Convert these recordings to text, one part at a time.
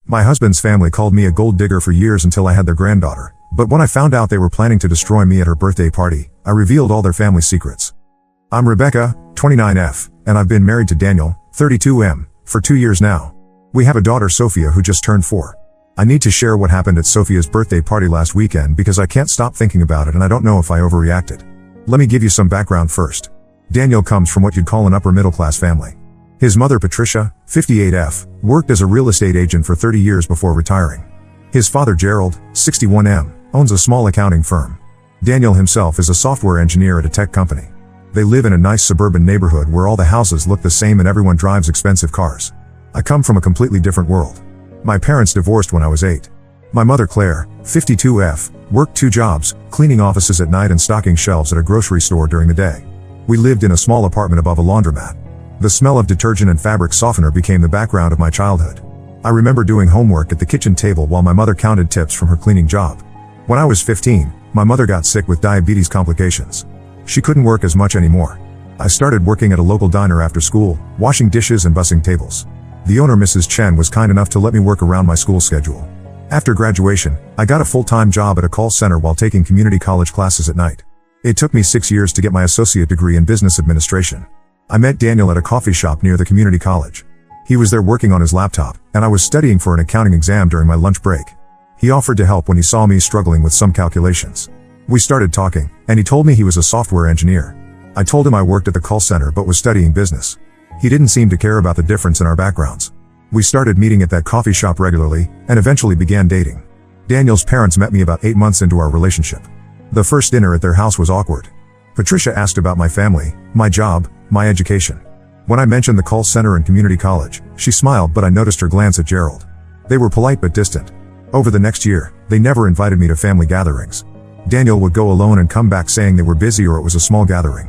My husband's family called me a gold digger for years until I had their granddaughter, but when I found out they were planning to destroy me at her birthday party, I revealed all their family secrets. I'm Rebecca, 29F, and I've been married to Daniel, 32M, for 2 years now. We have a daughter, Sophia, who just turned 4. I need to share what happened at Sophia's birthday party last weekend because I can't stop thinking about it and I don't know if I overreacted. Let me give you some background first. Daniel comes from what you'd call an upper middle class family. His mother, Patricia, 58F, worked as a real estate agent for 30 years before retiring. His father, Gerald, 61M, owns a small accounting firm. Daniel himself is a software engineer at a tech company. They live in a nice suburban neighborhood where all the houses look the same and everyone drives expensive cars. I come from a completely different world. My parents divorced when I was 8. My mother, Claire, 52F, worked 2 jobs, cleaning offices at night and stocking shelves at a grocery store during the day. We lived in a small apartment above a laundromat. The smell of detergent and fabric softener became the background of my childhood. I remember doing homework at the kitchen table while my mother counted tips from her cleaning job. When I was 15, my mother got sick with diabetes complications. She couldn't work as much anymore. I started working at a local diner after school, washing dishes and bussing tables. The owner, Mrs. Chen, was kind enough to let me work around my school schedule. After graduation, I got a full-time job at a call center while taking community college classes at night. It took me 6 years to get my associate degree in business administration. I met Daniel at a coffee shop near the community college. He was there working on his laptop, and I was studying for an accounting exam during my lunch break. He offered to help when he saw me struggling with some calculations. We started talking, and he told me he was a software engineer. I told him I worked at the call center but was studying business. He didn't seem to care about the difference in our backgrounds. We started meeting at that coffee shop regularly, and eventually began dating. Daniel's parents met me about 8 months into our relationship. The first dinner at their house was awkward. Patricia asked about my family, my job, my education. When I mentioned the call center and community college, she smiled, but I noticed her glance at Gerald. They were polite but distant. Over the next year, they never invited me to family gatherings. Daniel would go alone and come back saying they were busy or it was a small gathering.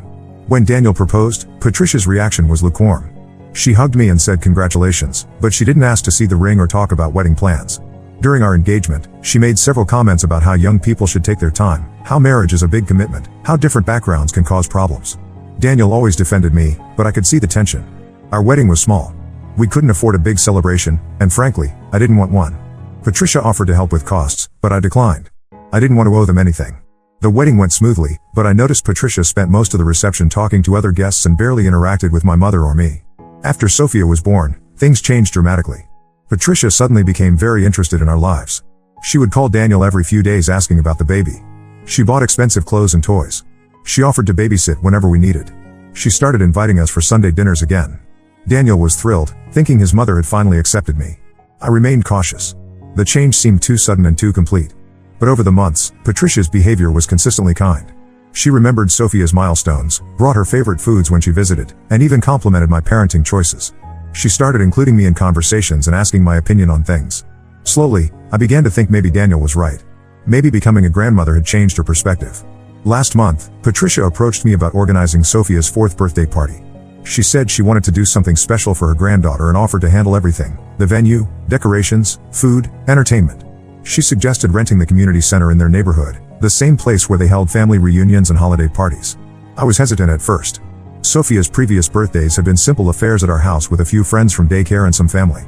When Daniel proposed, Patricia's reaction was lukewarm. She hugged me and said congratulations, but she didn't ask to see the ring or talk about wedding plans. During our engagement, she made several comments about how young people should take their time, how marriage is a big commitment, how different backgrounds can cause problems. Daniel always defended me, but I could see the tension. Our wedding was small. We couldn't afford a big celebration, and frankly, I didn't want one. Patricia offered to help with costs, but I declined. I didn't want to owe them anything. The wedding went smoothly, but I noticed Patricia spent most of the reception talking to other guests and barely interacted with my mother or me. After Sophia was born, things changed dramatically. Patricia suddenly became very interested in our lives. She would call Daniel every few days asking about the baby. She bought expensive clothes and toys. She offered to babysit whenever we needed. She started inviting us for Sunday dinners again. Daniel was thrilled, thinking his mother had finally accepted me. I remained cautious. The change seemed too sudden and too complete. But over the months, Patricia's behavior was consistently kind. She remembered Sophia's milestones, brought her favorite foods when she visited, and even complimented my parenting choices. She started including me in conversations and asking my opinion on things. Slowly, I began to think maybe Daniel was right. Maybe becoming a grandmother had changed her perspective. Last month, Patricia approached me about organizing Sophia's 4th birthday party. She said she wanted to do something special for her granddaughter and offered to handle everything: the venue, decorations, food, entertainment. She suggested renting the community center in their neighborhood, the same place where they held family reunions and holiday parties. I was hesitant at first. Sophia's previous birthdays had been simple affairs at our house with a few friends from daycare and some family.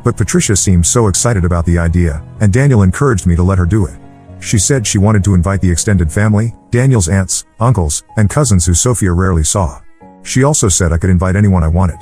But Patricia seemed so excited about the idea, and Daniel encouraged me to let her do it. She said she wanted to invite the extended family, Daniel's aunts, uncles, and cousins who Sophia rarely saw. She also said I could invite anyone I wanted.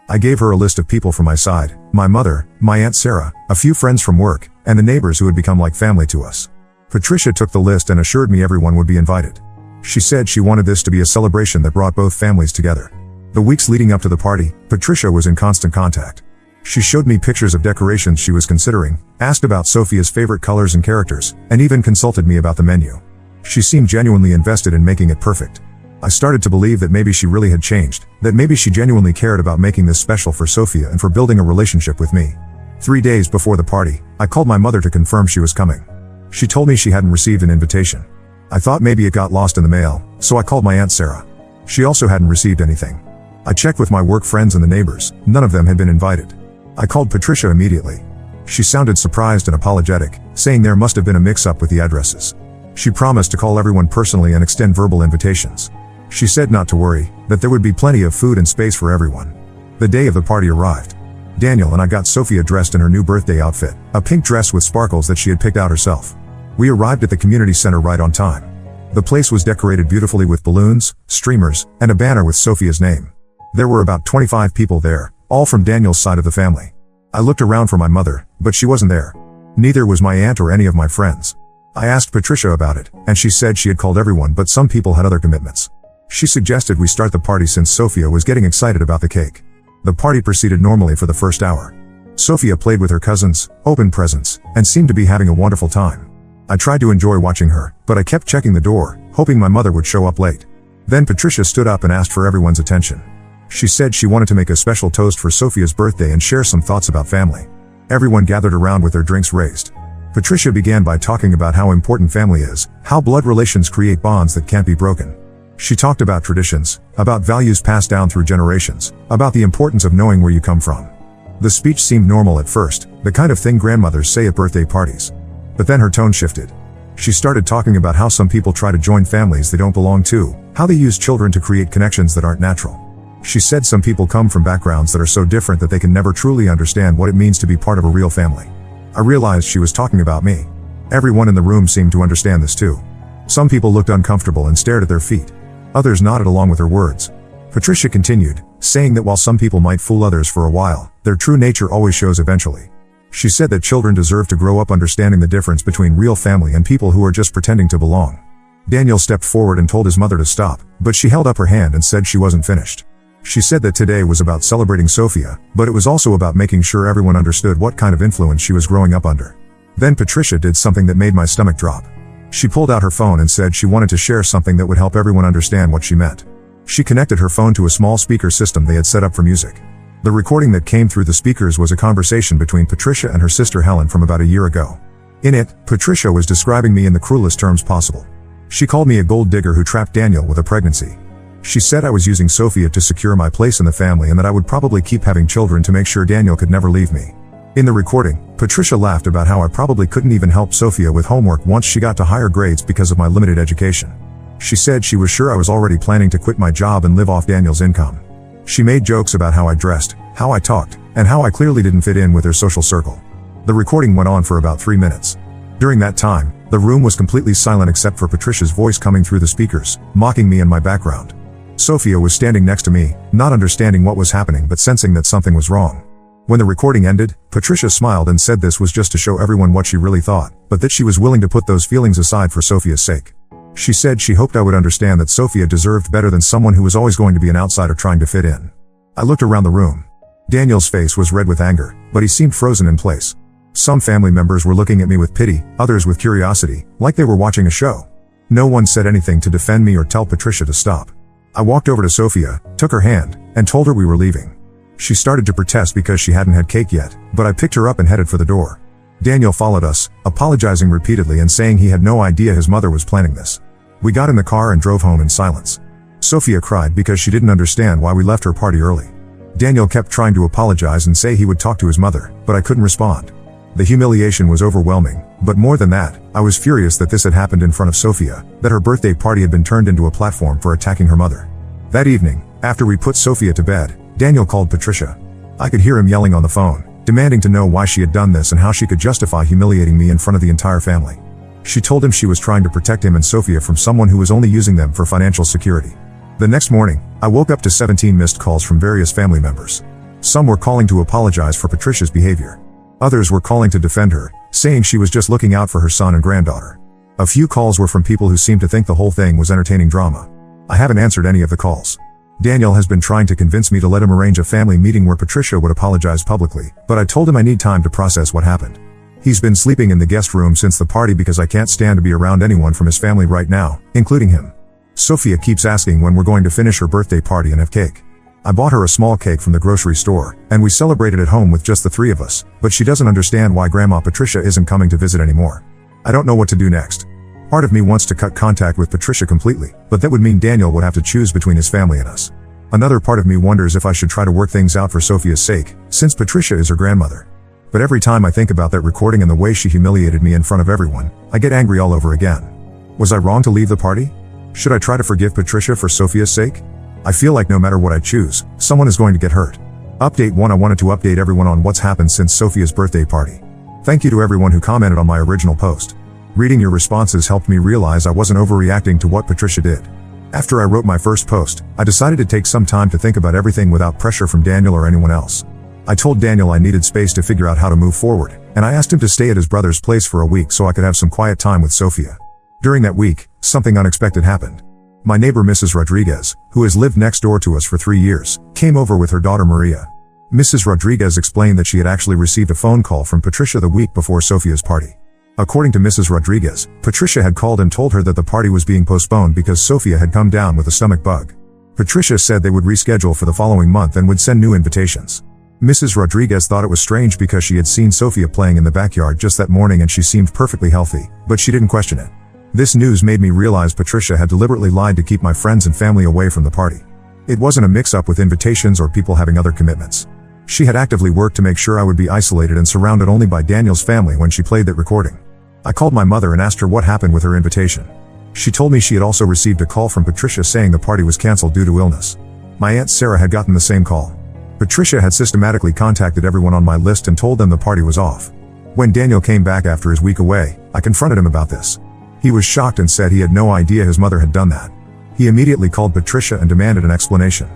I gave her a list of people from my side: my mother, my Aunt Sarah, a few friends from work, and the neighbors who had become like family to us. Patricia took the list and assured me everyone would be invited. She said she wanted this to be a celebration that brought both families together. The weeks leading up to the party, Patricia was in constant contact. She showed me pictures of decorations she was considering, asked about Sophia's favorite colors and characters, and even consulted me about the menu. She seemed genuinely invested in making it perfect. I started to believe that maybe she really had changed, that maybe she genuinely cared about making this special for Sophia and for building a relationship with me. 3 days before the party, I called my mother to confirm she was coming. She told me she hadn't received an invitation. I thought maybe it got lost in the mail, so I called my Aunt Sarah. She also hadn't received anything. I checked with my work friends and the neighbors. None of them had been invited. I called Patricia immediately. She sounded surprised and apologetic, saying there must have been a mix-up with the addresses. She promised to call everyone personally and extend verbal invitations. She said not to worry, that there would be plenty of food and space for everyone. The day of the party arrived. Daniel and I got Sophia dressed in her new birthday outfit, a pink dress with sparkles that she had picked out herself. We arrived at the community center right on time. The place was decorated beautifully with balloons, streamers, and a banner with Sophia's name. There were about 25 people there, all from Daniel's side of the family. I looked around for my mother, but she wasn't there. Neither was my aunt or any of my friends. I asked Patricia about it, and she said she had called everyone but some people had other commitments. She suggested we start the party since Sophia was getting excited about the cake. The party proceeded normally for the first hour. Sophia played with her cousins, opened presents, and seemed to be having a wonderful time. I tried to enjoy watching her, but I kept checking the door, hoping my mother would show up late. Then Patricia stood up and asked for everyone's attention. She said she wanted to make a special toast for Sophia's birthday and share some thoughts about family. Everyone gathered around with their drinks raised. Patricia began by talking about how important family is, how blood relations create bonds that can't be broken. She talked about traditions, about values passed down through generations, about the importance of knowing where you come from. The speech seemed normal at first, the kind of thing grandmothers say at birthday parties. But then her tone shifted. She started talking about how some people try to join families they don't belong to, how they use children to create connections that aren't natural. She said some people come from backgrounds that are so different that they can never truly understand what it means to be part of a real family. I realized she was talking about me. Everyone in the room seemed to understand this too. Some people looked uncomfortable and stared at their feet. Others nodded along with her words. Patricia continued, saying that while some people might fool others for a while, their true nature always shows eventually. She said that children deserve to grow up understanding the difference between real family and people who are just pretending to belong. Daniel stepped forward and told his mother to stop, but she held up her hand and said she wasn't finished. She said that today was about celebrating Sophia, but it was also about making sure everyone understood what kind of influence she was growing up under. Then Patricia did something that made my stomach drop. She pulled out her phone and said she wanted to share something that would help everyone understand what she meant. She connected her phone to a small speaker system they had set up for music. The recording that came through the speakers was a conversation between Patricia and her sister Helen from about a year ago. In it, Patricia was describing me in the cruelest terms possible. She called me a gold digger who trapped Daniel with a pregnancy. She said I was using Sophia to secure my place in the family and that I would probably keep having children to make sure Daniel could never leave me. In the recording, Patricia laughed about how I probably couldn't even help Sophia with homework once she got to higher grades because of my limited education. She said she was sure I was already planning to quit my job and live off Daniel's income. She made jokes about how I dressed, how I talked, and how I clearly didn't fit in with her social circle. The recording went on for about 3 minutes. During that time, the room was completely silent except for Patricia's voice coming through the speakers, mocking me and my background. Sophia was standing next to me, not understanding what was happening but sensing that something was wrong. When the recording ended, Patricia smiled and said this was just to show everyone what she really thought, but that she was willing to put those feelings aside for Sophia's sake. She said she hoped I would understand that Sophia deserved better than someone who was always going to be an outsider trying to fit in. I looked around the room. Daniel's face was red with anger, but he seemed frozen in place. Some family members were looking at me with pity, others with curiosity, like they were watching a show. No one said anything to defend me or tell Patricia to stop. I walked over to Sophia, took her hand, and told her we were leaving. She started to protest because she hadn't had cake yet, but I picked her up and headed for the door. Daniel followed us, apologizing repeatedly and saying he had no idea his mother was planning this. We got in the car and drove home in silence. Sophia cried because she didn't understand why we left her party early. Daniel kept trying to apologize and say he would talk to his mother, but I couldn't respond. The humiliation was overwhelming, but more than that, I was furious that this had happened in front of Sophia, that her birthday party had been turned into a platform for attacking her mother. That evening, after we put Sophia to bed, Daniel called Patricia. I could hear him yelling on the phone, demanding to know why she had done this and how she could justify humiliating me in front of the entire family. She told him she was trying to protect him and Sophia from someone who was only using them for financial security. The next morning, I woke up to 17 missed calls from various family members. Some were calling to apologize for Patricia's behavior. Others were calling to defend her, saying she was just looking out for her son and granddaughter. A few calls were from people who seemed to think the whole thing was entertaining drama. I haven't answered any of the calls. Daniel has been trying to convince me to let him arrange a family meeting where Patricia would apologize publicly, but I told him I need time to process what happened. He's been sleeping in the guest room since the party because I can't stand to be around anyone from his family right now, including him. Sophia keeps asking when we're going to finish her birthday party and have cake. I bought her a small cake from the grocery store, and we celebrated at home with just the 3 of us, but she doesn't understand why Grandma Patricia isn't coming to visit anymore. I don't know what to do next. Part of me wants to cut contact with Patricia completely, but that would mean Daniel would have to choose between his family and us. Another part of me wonders if I should try to work things out for Sophia's sake, since Patricia is her grandmother. But every time I think about that recording and the way she humiliated me in front of everyone, I get angry all over again. Was I wrong to leave the party? Should I try to forgive Patricia for Sophia's sake? I feel like no matter what I choose, someone is going to get hurt. Update 1. I wanted to update everyone on what's happened since Sophia's birthday party. Thank you to everyone who commented on my original post. Reading your responses helped me realize I wasn't overreacting to what Patricia did. After I wrote my first post, I decided to take some time to think about everything without pressure from Daniel or anyone else. I told Daniel I needed space to figure out how to move forward, and I asked him to stay at his brother's place for a week so I could have some quiet time with Sophia. During that week, something unexpected happened. My neighbor Mrs. Rodriguez, who has lived next door to us for 3 years, came over with her daughter Maria. Mrs. Rodriguez explained that she had actually received a phone call from Patricia the week before Sophia's party. According to Mrs. Rodriguez, Patricia had called and told her that the party was being postponed because Sophia had come down with a stomach bug. Patricia said they would reschedule for the following month and would send new invitations. Mrs. Rodriguez thought it was strange because she had seen Sophia playing in the backyard just that morning and she seemed perfectly healthy, but she didn't question it. This news made me realize Patricia had deliberately lied to keep my friends and family away from the party. It wasn't a mix-up with invitations or people having other commitments. She had actively worked to make sure I would be isolated and surrounded only by Daniel's family when she played that recording. I called my mother and asked her what happened with her invitation. She told me she had also received a call from Patricia saying the party was canceled due to illness. My Aunt Sarah had gotten the same call. Patricia had systematically contacted everyone on my list and told them the party was off. When Daniel came back after his week away, I confronted him about this. He was shocked and said he had no idea his mother had done that. He immediately called Patricia and demanded an explanation.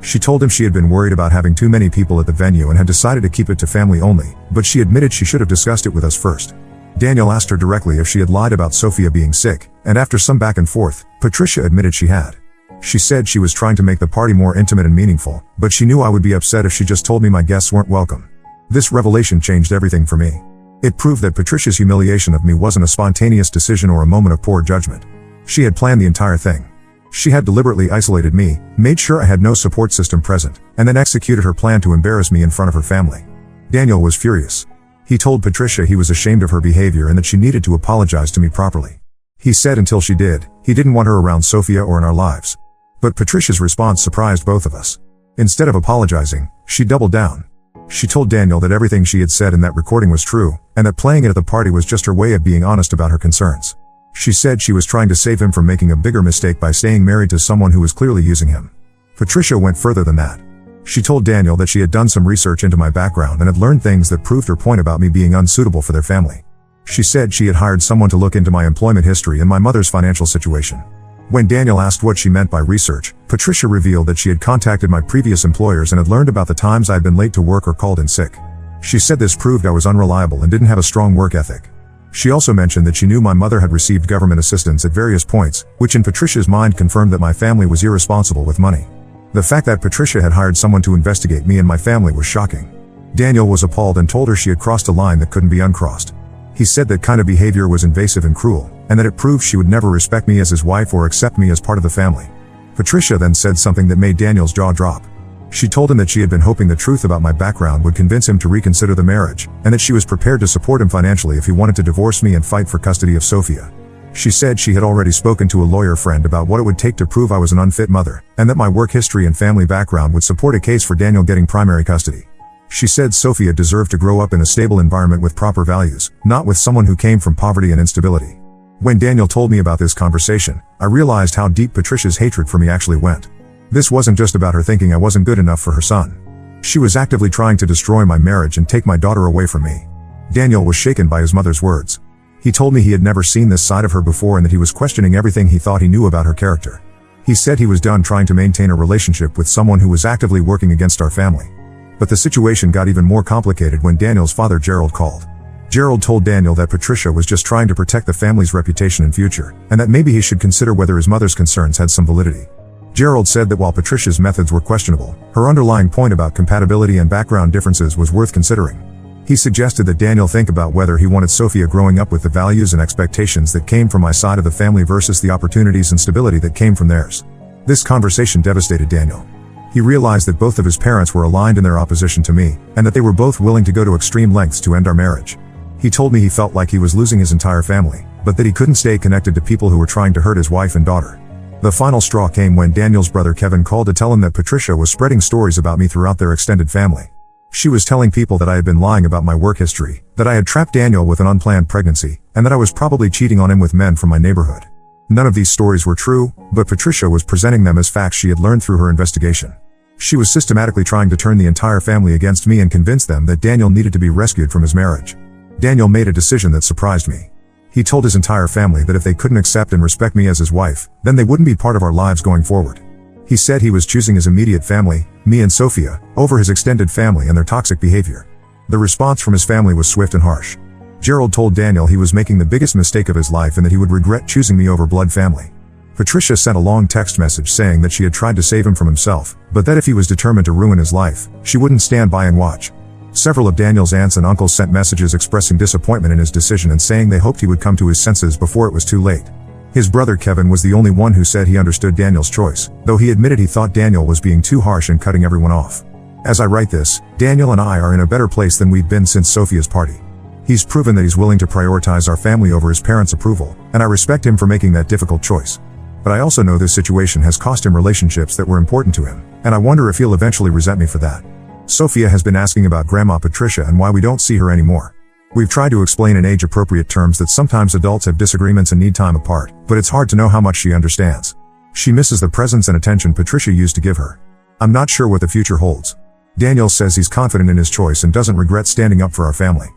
She told him she had been worried about having too many people at the venue and had decided to keep it to family only, but she admitted she should have discussed it with us first. Daniel asked her directly if she had lied about Sophia being sick, and after some back and forth, Patricia admitted she had. She said she was trying to make the party more intimate and meaningful, but she knew I would be upset if she just told me my guests weren't welcome. This revelation changed everything for me. It proved that Patricia's humiliation of me wasn't a spontaneous decision or a moment of poor judgment. She had planned the entire thing. She had deliberately isolated me, made sure I had no support system present, and then executed her plan to embarrass me in front of her family. Daniel was furious. He told Patricia he was ashamed of her behavior and that she needed to apologize to me properly. He said until she did, he didn't want her around Sophia or in our lives. But Patricia's response surprised both of us. Instead of apologizing, she doubled down. She told Daniel that everything she had said in that recording was true, and that playing it at the party was just her way of being honest about her concerns. She said she was trying to save him from making a bigger mistake by staying married to someone who was clearly using him. Patricia went further than that. She told Daniel that she had done some research into my background and had learned things that proved her point about me being unsuitable for their family. She said she had hired someone to look into my employment history and my mother's financial situation. When Daniel asked what she meant by research, Patricia revealed that she had contacted my previous employers and had learned about the times I had been late to work or called in sick. She said this proved I was unreliable and didn't have a strong work ethic. She also mentioned that she knew my mother had received government assistance at various points, which in Patricia's mind confirmed that my family was irresponsible with money. The fact that Patricia had hired someone to investigate me and my family was shocking. Daniel was appalled and told her she had crossed a line that couldn't be uncrossed. He said that kind of behavior was invasive and cruel, and that it proved she would never respect me as his wife or accept me as part of the family. Patricia then said something that made Daniel's jaw drop. She told him that she had been hoping the truth about my background would convince him to reconsider the marriage, and that she was prepared to support him financially if he wanted to divorce me and fight for custody of Sophia. She said she had already spoken to a lawyer friend about what it would take to prove I was an unfit mother, and that my work history and family background would support a case for Daniel getting primary custody. She said Sophia deserved to grow up in a stable environment with proper values, not with someone who came from poverty and instability. When Daniel told me about this conversation, I realized how deep Patricia's hatred for me actually went. This wasn't just about her thinking I wasn't good enough for her son. She was actively trying to destroy my marriage and take my daughter away from me. Daniel was shaken by his mother's words. He told me he had never seen this side of her before and that he was questioning everything he thought he knew about her character. He said he was done trying to maintain a relationship with someone who was actively working against our family. But the situation got even more complicated when Daniel's father Gerald called. Gerald told Daniel that Patricia was just trying to protect the family's reputation and future, and that maybe he should consider whether his mother's concerns had some validity. Gerald said that while Patricia's methods were questionable, her underlying point about compatibility and background differences was worth considering. He suggested that Daniel think about whether he wanted Sophia growing up with the values and expectations that came from my side of the family versus the opportunities and stability that came from theirs. This conversation devastated Daniel. He realized that both of his parents were aligned in their opposition to me, and that they were both willing to go to extreme lengths to end our marriage. He told me he felt like he was losing his entire family, but that he couldn't stay connected to people who were trying to hurt his wife and daughter. The final straw came when Daniel's brother Kevin called to tell him that Patricia was spreading stories about me throughout their extended family. She was telling people that I had been lying about my work history, that I had trapped Daniel with an unplanned pregnancy, and that I was probably cheating on him with men from my neighborhood. None of these stories were true, but Patricia was presenting them as facts she had learned through her investigation. She was systematically trying to turn the entire family against me and convince them that Daniel needed to be rescued from his marriage. Daniel made a decision that surprised me. He told his entire family that if they couldn't accept and respect me as his wife, then they wouldn't be part of our lives going forward. He said he was choosing his immediate family, me and Sophia, over his extended family and their toxic behavior. The response from his family was swift and harsh. Gerald told Daniel he was making the biggest mistake of his life and that he would regret choosing me over blood family. Patricia sent a long text message saying that she had tried to save him from himself, but that if he was determined to ruin his life, she wouldn't stand by and watch. Several of Daniel's aunts and uncles sent messages expressing disappointment in his decision and saying they hoped he would come to his senses before it was too late. His brother Kevin was the only one who said he understood Daniel's choice, though he admitted he thought Daniel was being too harsh and cutting everyone off. As I write this, Daniel and I are in a better place than we've been since Sophia's party. He's proven that he's willing to prioritize our family over his parents' approval, and I respect him for making that difficult choice. But I also know this situation has cost him relationships that were important to him, and I wonder if he'll eventually resent me for that. Sophia has been asking about Grandma Patricia and why we don't see her anymore. We've tried to explain in age-appropriate terms that sometimes adults have disagreements and need time apart, but it's hard to know how much she understands. She misses the presence and attention Patricia used to give her. I'm not sure what the future holds. Daniel says he's confident in his choice and doesn't regret standing up for our family.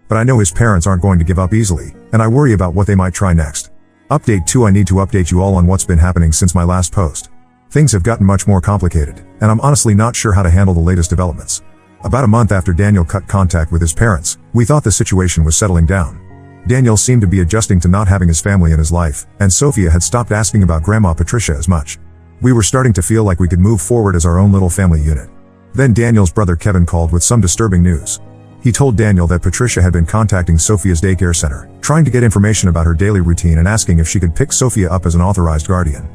But I know his parents aren't going to give up easily, and I worry about what they might try next. Update 2: I need to update you all on what's been happening since my last post. Things have gotten much more complicated, and I'm honestly not sure how to handle the latest developments. About a month after Daniel cut contact with his parents, we thought the situation was settling down. Daniel seemed to be adjusting to not having his family in his life, and Sophia had stopped asking about Grandma Patricia as much. We were starting to feel like we could move forward as our own little family unit. Then Daniel's brother Kevin called with some disturbing news. He told Daniel that Patricia had been contacting Sophia's daycare center, trying to get information about her daily routine and asking if she could pick Sophia up as an authorized guardian.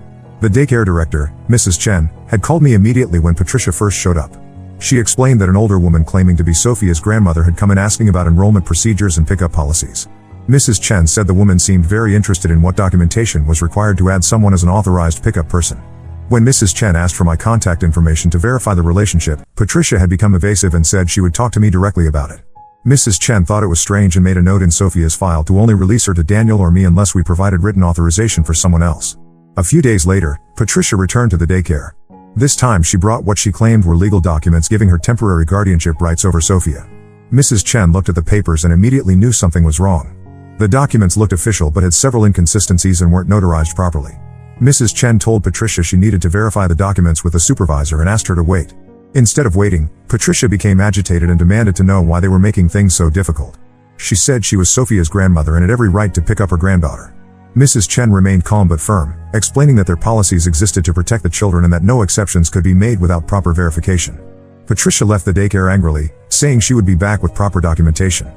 The daycare director, Mrs. Chen, had called me immediately when Patricia first showed up. She explained that an older woman claiming to be Sophia's grandmother had come in asking about enrollment procedures and pickup policies. Mrs. Chen said the woman seemed very interested in what documentation was required to add someone as an authorized pickup person. When Mrs. Chen asked for my contact information to verify the relationship, Patricia had become evasive and said she would talk to me directly about it. Mrs. Chen thought it was strange and made a note in Sophia's file to only release her to Daniel or me unless we provided written authorization for someone else. A few days later, Patricia returned to the daycare. This time she brought what she claimed were legal documents giving her temporary guardianship rights over Sophia. Mrs. Chen looked at the papers and immediately knew something was wrong. The documents looked official but had several inconsistencies and weren't notarized properly. Mrs. Chen told Patricia she needed to verify the documents with the supervisor and asked her to wait. Instead of waiting, Patricia became agitated and demanded to know why they were making things so difficult. She said she was Sophia's grandmother and had every right to pick up her granddaughter. Mrs. Chen remained calm but firm, explaining that their policies existed to protect the children and that no exceptions could be made without proper verification. Patricia left the daycare angrily, saying she would be back with proper documentation.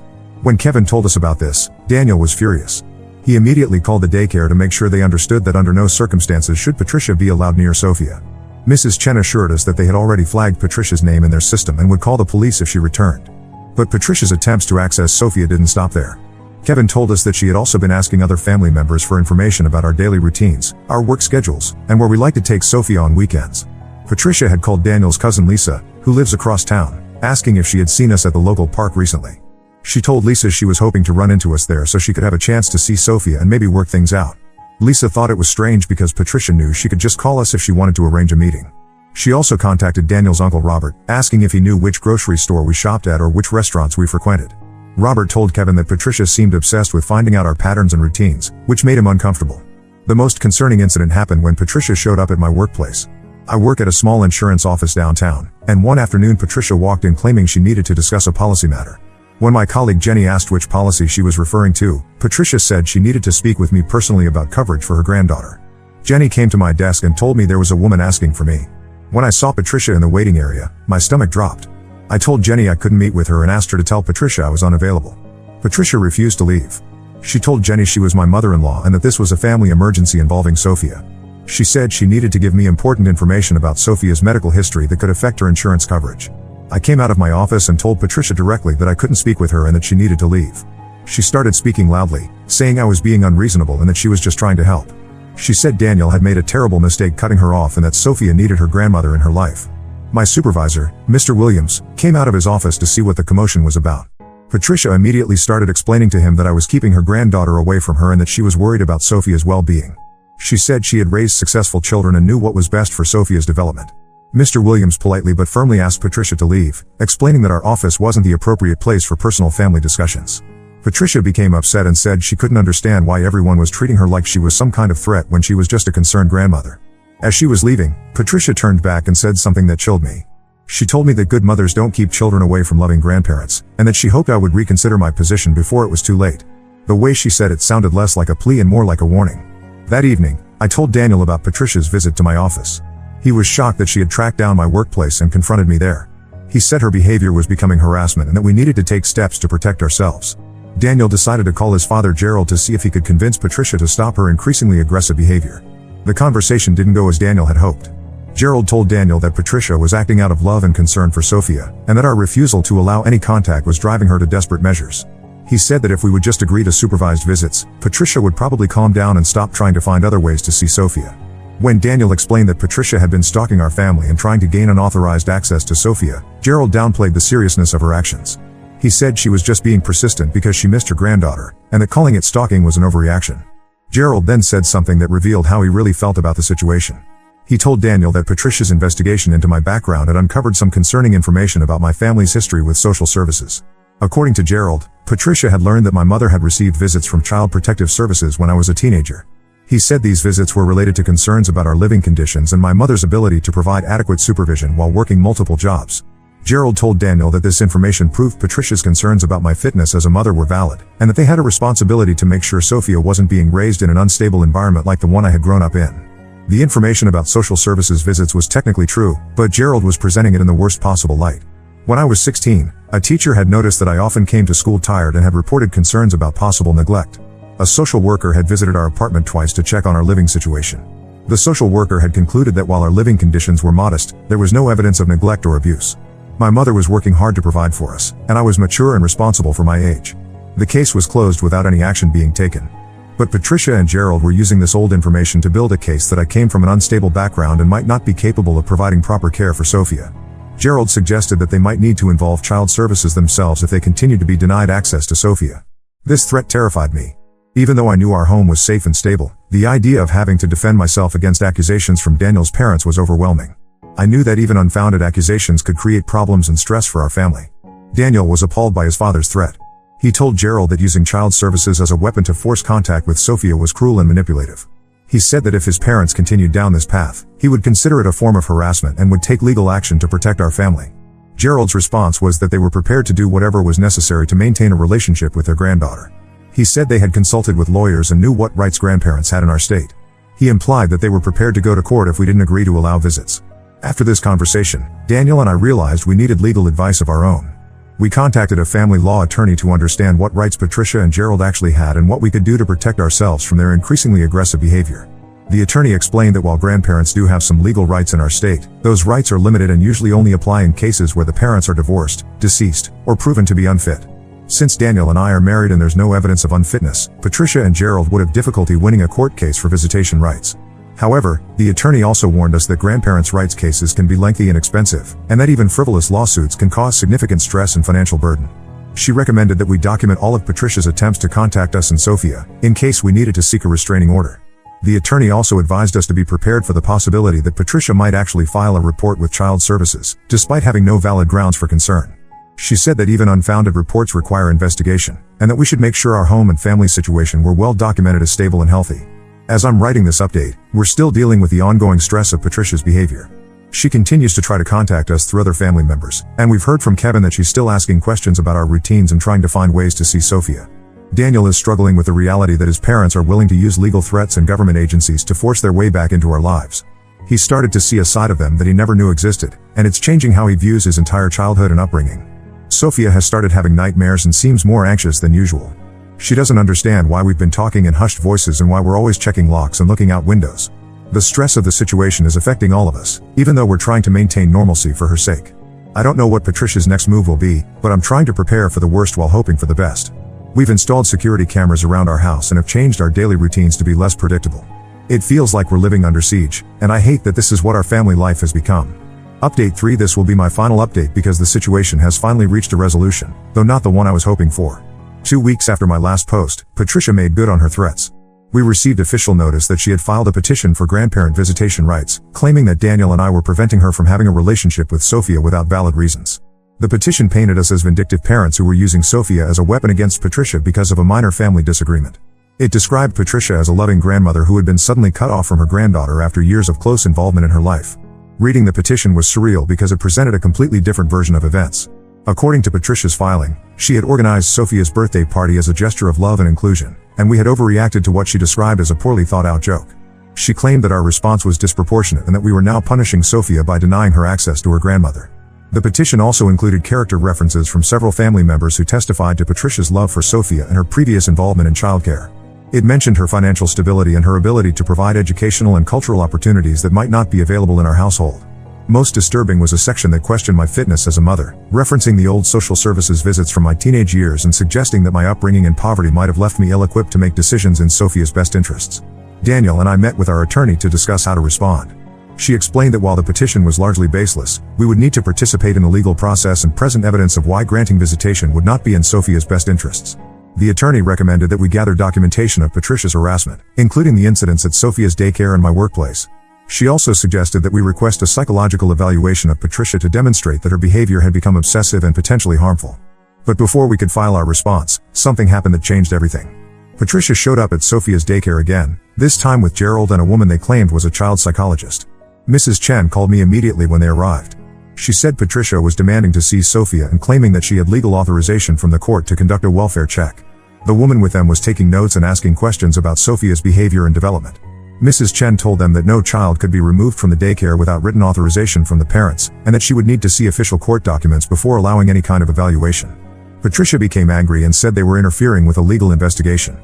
When Kevin told us about this, Daniel was furious. He immediately called the daycare to make sure they understood that under no circumstances should Patricia be allowed near Sophia. Mrs. Chen assured us that they had already flagged Patricia's name in their system and would call the police if she returned. But Patricia's attempts to access Sophia didn't stop there. Kevin told us that she had also been asking other family members for information about our daily routines, our work schedules, and where we like to take Sophia on weekends. Patricia had called Daniel's cousin Lisa, who lives across town, asking if she had seen us at the local park recently. She told Lisa she was hoping to run into us there so she could have a chance to see Sophia and maybe work things out. Lisa thought it was strange because Patricia knew she could just call us if she wanted to arrange a meeting. She also contacted Daniel's uncle Robert, asking if he knew which grocery store we shopped at or which restaurants we frequented. Robert told Kevin that Patricia seemed obsessed with finding out our patterns and routines, which made him uncomfortable. The most concerning incident happened when Patricia showed up at my workplace. I work at a small insurance office downtown, and one afternoon Patricia walked in claiming she needed to discuss a policy matter. When my colleague Jenny asked which policy she was referring to, Patricia said she needed to speak with me personally about coverage for her granddaughter. Jenny came to my desk and told me there was a woman asking for me. When I saw Patricia in the waiting area, my stomach dropped. I told Jenny I couldn't meet with her and asked her to tell Patricia I was unavailable. Patricia refused to leave. She told Jenny she was my mother-in-law and that this was a family emergency involving Sophia. She said she needed to give me important information about Sophia's medical history that could affect her insurance coverage. I came out of my office and told Patricia directly that I couldn't speak with her and that she needed to leave. She started speaking loudly, saying I was being unreasonable and that she was just trying to help. She said Daniel had made a terrible mistake cutting her off and that Sophia needed her grandmother in her life. My supervisor, Mr. Williams, came out of his office to see what the commotion was about. Patricia immediately started explaining to him that I was keeping her granddaughter away from her and that she was worried about Sophia's well-being. She said she had raised successful children and knew what was best for Sophia's development. Mr. Williams politely but firmly asked Patricia to leave, explaining that our office wasn't the appropriate place for personal family discussions. Patricia became upset and said she couldn't understand why everyone was treating her like she was some kind of threat when she was just a concerned grandmother. As she was leaving, Patricia turned back and said something that chilled me. She told me that good mothers don't keep children away from loving grandparents, and that she hoped I would reconsider my position before it was too late. The way she said it sounded less like a plea and more like a warning. That evening, I told Daniel about Patricia's visit to my office. He was shocked that she had tracked down my workplace and confronted me there. He said her behavior was becoming harassment and that we needed to take steps to protect ourselves. Daniel decided to call his father Gerald to see if he could convince Patricia to stop her increasingly aggressive behavior. The conversation didn't go as Daniel had hoped. Gerald told Daniel that Patricia was acting out of love and concern for Sophia, and that our refusal to allow any contact was driving her to desperate measures. He said that if we would just agree to supervised visits, Patricia would probably calm down and stop trying to find other ways to see Sophia. When Daniel explained that Patricia had been stalking our family and trying to gain unauthorized access to Sophia, Gerald downplayed the seriousness of her actions. He said she was just being persistent because she missed her granddaughter, and that calling it stalking was an overreaction. Gerald then said something that revealed how he really felt about the situation. He told Daniel that Patricia's investigation into my background had uncovered some concerning information about my family's history with social services. According to Gerald, Patricia had learned that my mother had received visits from Child Protective Services when I was a teenager. He said these visits were related to concerns about our living conditions and my mother's ability to provide adequate supervision while working multiple jobs. Gerald told Daniel that this information proved Patricia's concerns about my fitness as a mother were valid, and that they had a responsibility to make sure Sophia wasn't being raised in an unstable environment like the one I had grown up in. The information about social services visits was technically true, but Gerald was presenting it in the worst possible light. When I was 16, a teacher had noticed that I often came to school tired and had reported concerns about possible neglect. A social worker had visited our apartment twice to check on our living situation. The social worker had concluded that while our living conditions were modest, there was no evidence of neglect or abuse. My mother was working hard to provide for us, and I was mature and responsible for my age. The case was closed without any action being taken. But Patricia and Gerald were using this old information to build a case that I came from an unstable background and might not be capable of providing proper care for Sophia. Gerald suggested that they might need to involve child services themselves if they continued to be denied access to Sophia. This threat terrified me. Even though I knew our home was safe and stable, the idea of having to defend myself against accusations from Daniel's parents was overwhelming. I knew that even unfounded accusations could create problems and stress for our family. Daniel was appalled by his father's threat. He told Gerald that using child services as a weapon to force contact with Sophia was cruel and manipulative. He said that if his parents continued down this path, he would consider it a form of harassment and would take legal action to protect our family. Gerald's response was that they were prepared to do whatever was necessary to maintain a relationship with their granddaughter. He said they had consulted with lawyers and knew what rights grandparents had in our state. He implied that they were prepared to go to court if we didn't agree to allow visits. After this conversation, Daniel and I realized we needed legal advice of our own. We contacted a family law attorney to understand what rights Patricia and Gerald actually had and what we could do to protect ourselves from their increasingly aggressive behavior. The attorney explained that while grandparents do have some legal rights in our state, those rights are limited and usually only apply in cases where the parents are divorced, deceased, or proven to be unfit. Since Daniel and I are married and there's no evidence of unfitness, Patricia and Gerald would have difficulty winning a court case for visitation rights. However, the attorney also warned us that grandparents' rights cases can be lengthy and expensive, and that even frivolous lawsuits can cause significant stress and financial burden. She recommended that we document all of Patricia's attempts to contact us and Sophia, in case we needed to seek a restraining order. The attorney also advised us to be prepared for the possibility that Patricia might actually file a report with child services, despite having no valid grounds for concern. She said that even unfounded reports require investigation, and that we should make sure our home and family situation were well documented as stable and healthy. As I'm writing this update, we're still dealing with the ongoing stress of Patricia's behavior. She continues to try to contact us through other family members, and we've heard from Kevin that she's still asking questions about our routines and trying to find ways to see Sophia. Daniel is struggling with the reality that his parents are willing to use legal threats and government agencies to force their way back into our lives. He's started to see a side of them that he never knew existed, and it's changing how he views his entire childhood and upbringing. Sophia has started having nightmares and seems more anxious than usual. She doesn't understand why we've been talking in hushed voices and why we're always checking locks and looking out windows. The stress of the situation is affecting all of us, even though we're trying to maintain normalcy for her sake. I don't know what Patricia's next move will be, but I'm trying to prepare for the worst while hoping for the best. We've installed security cameras around our house and have changed our daily routines to be less predictable. It feels like we're living under siege, and I hate that this is what our family life has become. Update 3. This will be my final update because the situation has finally reached a resolution, though not the one I was hoping for. 2 weeks after my last post, Patricia made good on her threats. We received official notice that she had filed a petition for grandparent visitation rights, claiming that Daniel and I were preventing her from having a relationship with Sophia without valid reasons. The petition painted us as vindictive parents who were using Sophia as a weapon against Patricia because of a minor family disagreement. It described Patricia as a loving grandmother who had been suddenly cut off from her granddaughter after years of close involvement in her life. Reading the petition was surreal because it presented a completely different version of events. According to Patricia's filing, she had organized Sophia's birthday party as a gesture of love and inclusion, and we had overreacted to what she described as a poorly thought-out joke. She claimed that our response was disproportionate and that we were now punishing Sophia by denying her access to her grandmother. The petition also included character references from several family members who testified to Patricia's love for Sophia and her previous involvement in childcare. It mentioned her financial stability and her ability to provide educational and cultural opportunities that might not be available in our household. Most disturbing was a section that questioned my fitness as a mother, referencing the old social services visits from my teenage years and suggesting that my upbringing in poverty might have left me ill-equipped to make decisions in Sophia's best interests. Daniel and I met with our attorney to discuss how to respond. She explained that while the petition was largely baseless, we would need to participate in the legal process and present evidence of why granting visitation would not be in Sophia's best interests. The attorney recommended that we gather documentation of Patricia's harassment, including the incidents at Sophia's daycare and my workplace. She also suggested that we request a psychological evaluation of Patricia to demonstrate that her behavior had become obsessive and potentially harmful. But before we could file our response, something happened that changed everything. Patricia showed up at Sophia's daycare again, this time with Gerald and a woman they claimed was a child psychologist. Mrs. Chen called me immediately when they arrived. She said Patricia was demanding to see Sophia and claiming that she had legal authorization from the court to conduct a welfare check. The woman with them was taking notes and asking questions about Sophia's behavior and development. Mrs. Chen told them that no child could be removed from the daycare without written authorization from the parents, and that she would need to see official court documents before allowing any kind of evaluation. Patricia became angry and said they were interfering with a legal investigation.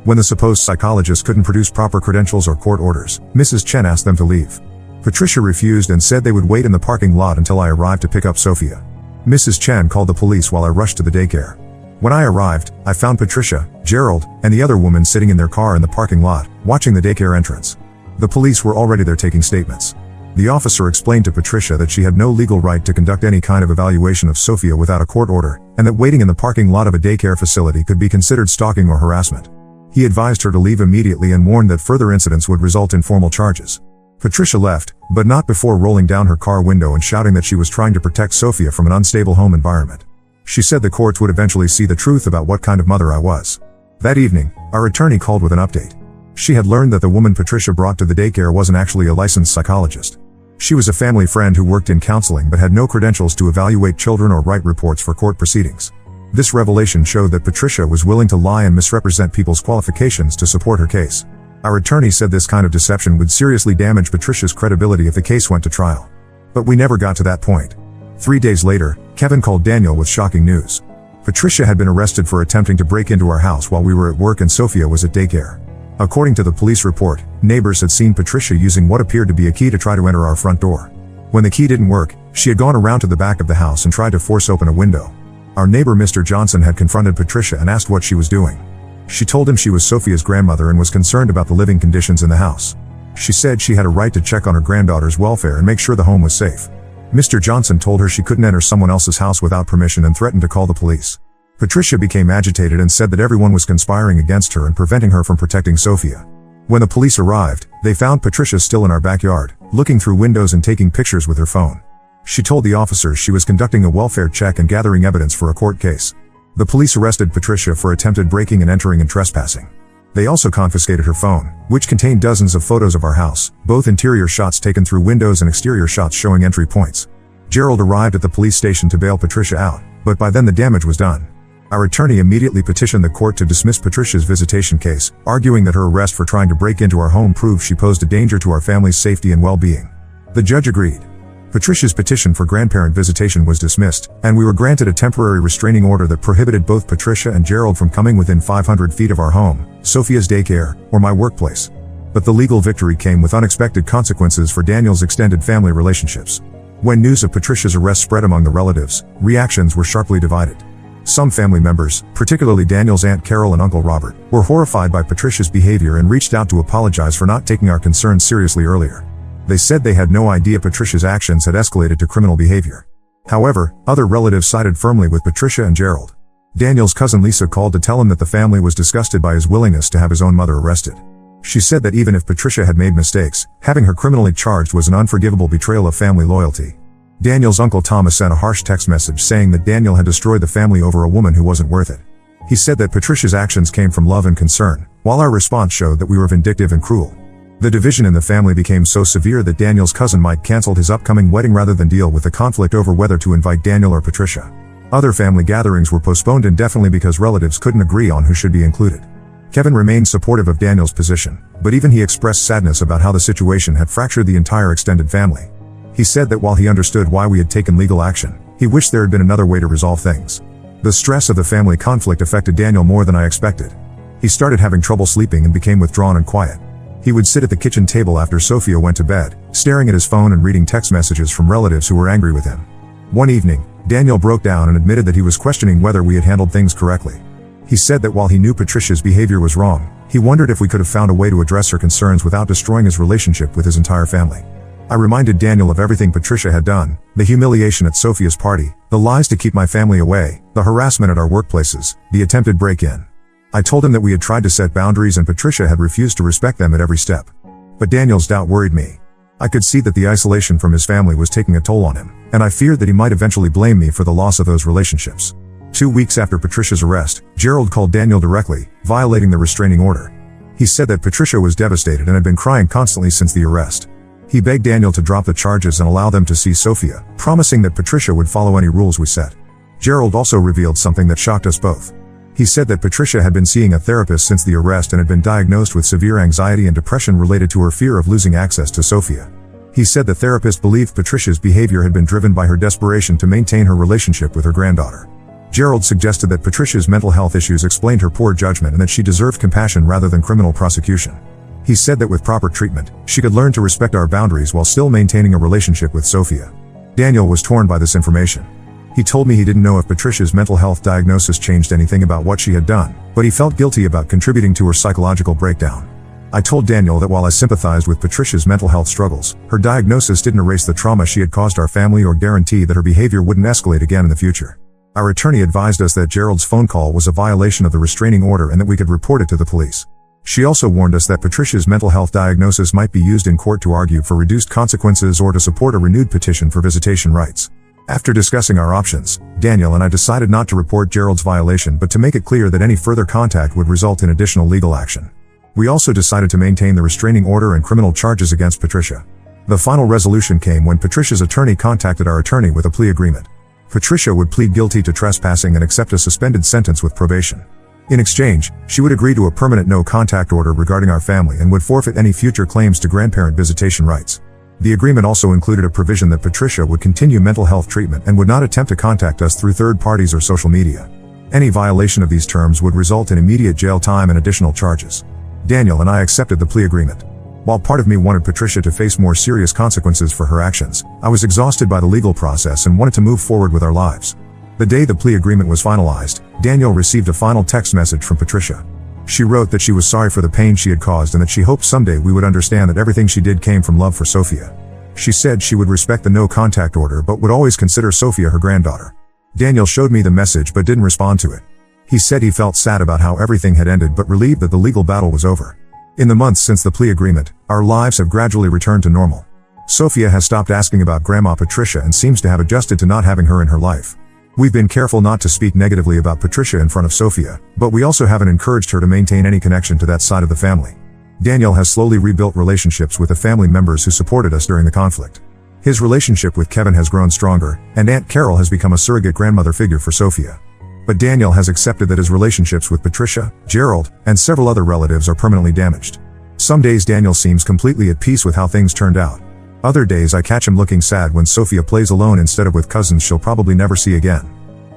When the supposed psychologist couldn't produce proper credentials or court orders, Mrs. Chen asked them to leave. Patricia refused and said they would wait in the parking lot until I arrived to pick up Sophia. Mrs. Chen called the police while I rushed to the daycare. When I arrived, I found Patricia, Gerald, and the other woman sitting in their car in the parking lot, watching the daycare entrance. The police were already there taking statements. The officer explained to Patricia that she had no legal right to conduct any kind of evaluation of Sophia without a court order, and that waiting in the parking lot of a daycare facility could be considered stalking or harassment. He advised her to leave immediately and warned that further incidents would result in formal charges. Patricia left, but not before rolling down her car window and shouting that she was trying to protect Sophia from an unstable home environment. She said the courts would eventually see the truth about what kind of mother I was. That evening, our attorney called with an update. She had learned that the woman Patricia brought to the daycare wasn't actually a licensed psychologist. She was a family friend who worked in counseling but had no credentials to evaluate children or write reports for court proceedings. This revelation showed that Patricia was willing to lie and misrepresent people's qualifications to support her case. Our attorney said this kind of deception would seriously damage Patricia's credibility if the case went to trial. But we never got to that point. 3 days later, Kevin called Daniel with shocking news. Patricia had been arrested for attempting to break into our house while we were at work and Sophia was at daycare. According to the police report, neighbors had seen Patricia using what appeared to be a key to try to enter our front door. When the key didn't work, she had gone around to the back of the house and tried to force open a window. Our neighbor Mr. Johnson had confronted Patricia and asked what she was doing. She told him she was Sophia's grandmother and was concerned about the living conditions in the house. She said she had a right to check on her granddaughter's welfare and make sure the home was safe. Mr. Johnson told her she couldn't enter someone else's house without permission and threatened to call the police. Patricia became agitated and said that everyone was conspiring against her and preventing her from protecting Sophia. When the police arrived, they found Patricia still in our backyard, looking through windows and taking pictures with her phone. She told the officers she was conducting a welfare check and gathering evidence for a court case. The police arrested Patricia for attempted breaking and entering and trespassing. They also confiscated her phone, which contained dozens of photos of our house, both interior shots taken through windows and exterior shots showing entry points. Gerald arrived at the police station to bail Patricia out, but by then the damage was done. Our attorney immediately petitioned the court to dismiss Patricia's visitation case, arguing that her arrest for trying to break into our home proved she posed a danger to our family's safety and well-being. The judge agreed. Patricia's petition for grandparent visitation was dismissed, and we were granted a temporary restraining order that prohibited both Patricia and Gerald from coming within 500 feet of our home, Sophia's daycare, or my workplace. But the legal victory came with unexpected consequences for Daniel's extended family relationships. When news of Patricia's arrest spread among the relatives, reactions were sharply divided. Some family members, particularly Daniel's Aunt Carol and Uncle Robert, were horrified by Patricia's behavior and reached out to apologize for not taking our concerns seriously earlier. They said they had no idea Patricia's actions had escalated to criminal behavior. However, other relatives sided firmly with Patricia and Gerald. Daniel's cousin Lisa called to tell him that the family was disgusted by his willingness to have his own mother arrested. She said that even if Patricia had made mistakes, having her criminally charged was an unforgivable betrayal of family loyalty. Daniel's uncle Thomas sent a harsh text message saying that Daniel had destroyed the family over a woman who wasn't worth it. He said that Patricia's actions came from love and concern, while our response showed that we were vindictive and cruel. The division in the family became so severe that Daniel's cousin Mike canceled his upcoming wedding rather than deal with the conflict over whether to invite Daniel or Patricia. Other family gatherings were postponed indefinitely because relatives couldn't agree on who should be included. Kevin remained supportive of Daniel's position, but even he expressed sadness about how the situation had fractured the entire extended family. He said that while he understood why we had taken legal action, he wished there had been another way to resolve things. The stress of the family conflict affected Daniel more than I expected. He started having trouble sleeping and became withdrawn and quiet. He would sit at the kitchen table after Sophia went to bed, staring at his phone and reading text messages from relatives who were angry with him. One evening, Daniel broke down and admitted that he was questioning whether we had handled things correctly. He said that while he knew Patricia's behavior was wrong, he wondered if we could have found a way to address her concerns without destroying his relationship with his entire family. I reminded Daniel of everything Patricia had done, the humiliation at Sophia's party, the lies to keep my family away, the harassment at our workplaces, the attempted break-in. I told him that we had tried to set boundaries and Patricia had refused to respect them at every step. But Daniel's doubt worried me. I could see that the isolation from his family was taking a toll on him, and I feared that he might eventually blame me for the loss of those relationships. 2 weeks after Patricia's arrest, Gerald called Daniel directly, violating the restraining order. He said that Patricia was devastated and had been crying constantly since the arrest. He begged Daniel to drop the charges and allow them to see Sophia, promising that Patricia would follow any rules we set. Gerald also revealed something that shocked us both. He said that Patricia had been seeing a therapist since the arrest and had been diagnosed with severe anxiety and depression related to her fear of losing access to Sophia. He said the therapist believed Patricia's behavior had been driven by her desperation to maintain her relationship with her granddaughter. Gerald suggested that Patricia's mental health issues explained her poor judgment and that she deserved compassion rather than criminal prosecution. He said that with proper treatment, she could learn to respect our boundaries while still maintaining a relationship with Sophia. Daniel was torn by this information. He told me he didn't know if Patricia's mental health diagnosis changed anything about what she had done, but he felt guilty about contributing to her psychological breakdown. I told Daniel that while I sympathized with Patricia's mental health struggles, her diagnosis didn't erase the trauma she had caused our family or guarantee that her behavior wouldn't escalate again in the future. Our attorney advised us that Gerald's phone call was a violation of the restraining order and that we could report it to the police. She also warned us that Patricia's mental health diagnosis might be used in court to argue for reduced consequences or to support a renewed petition for visitation rights. After discussing our options, Daniel and I decided not to report Gerald's violation but to make it clear that any further contact would result in additional legal action. We also decided to maintain the restraining order and criminal charges against Patricia. The final resolution came when Patricia's attorney contacted our attorney with a plea agreement. Patricia would plead guilty to trespassing and accept a suspended sentence with probation. In exchange, she would agree to a permanent no-contact order regarding our family and would forfeit any future claims to grandparent visitation rights. The agreement also included a provision that Patricia would continue mental health treatment and would not attempt to contact us through third parties or social media. Any violation of these terms would result in immediate jail time and additional charges. Daniel and I accepted the plea agreement. While part of me wanted Patricia to face more serious consequences for her actions, I was exhausted by the legal process and wanted to move forward with our lives. The day the plea agreement was finalized, Daniel received a final text message from Patricia. She wrote that she was sorry for the pain she had caused and that she hoped someday we would understand that everything she did came from love for Sophia. She said she would respect the no-contact order but would always consider Sophia her granddaughter. Daniel showed me the message but didn't respond to it. He said he felt sad about how everything had ended but relieved that the legal battle was over. In the months since the plea agreement, our lives have gradually returned to normal. Sophia has stopped asking about Grandma Patricia and seems to have adjusted to not having her in her life. We've been careful not to speak negatively about Patricia in front of Sophia, but we also haven't encouraged her to maintain any connection to that side of the family. Daniel has slowly rebuilt relationships with the family members who supported us during the conflict. His relationship with Kevin has grown stronger, and Aunt Carol has become a surrogate grandmother figure for Sophia. But Daniel has accepted that his relationships with Patricia, Gerald, and several other relatives are permanently damaged. Some days Daniel seems completely at peace with how things turned out. Other days I catch him looking sad when Sophia plays alone instead of with cousins she'll probably never see again.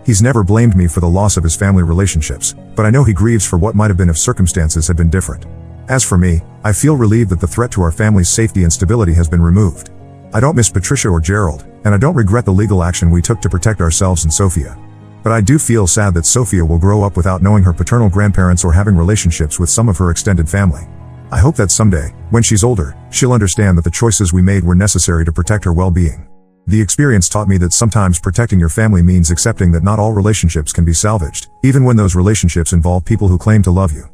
He's never blamed me for the loss of his family relationships, but I know he grieves for what might have been if circumstances had been different. As for me, I feel relieved that the threat to our family's safety and stability has been removed. I don't miss Patricia or Gerald, and I don't regret the legal action we took to protect ourselves and Sophia. But I do feel sad that Sophia will grow up without knowing her paternal grandparents or having relationships with some of her extended family. I hope that someday, when she's older, she'll understand that the choices we made were necessary to protect her well-being. The experience taught me that sometimes protecting your family means accepting that not all relationships can be salvaged, even when those relationships involve people who claim to love you.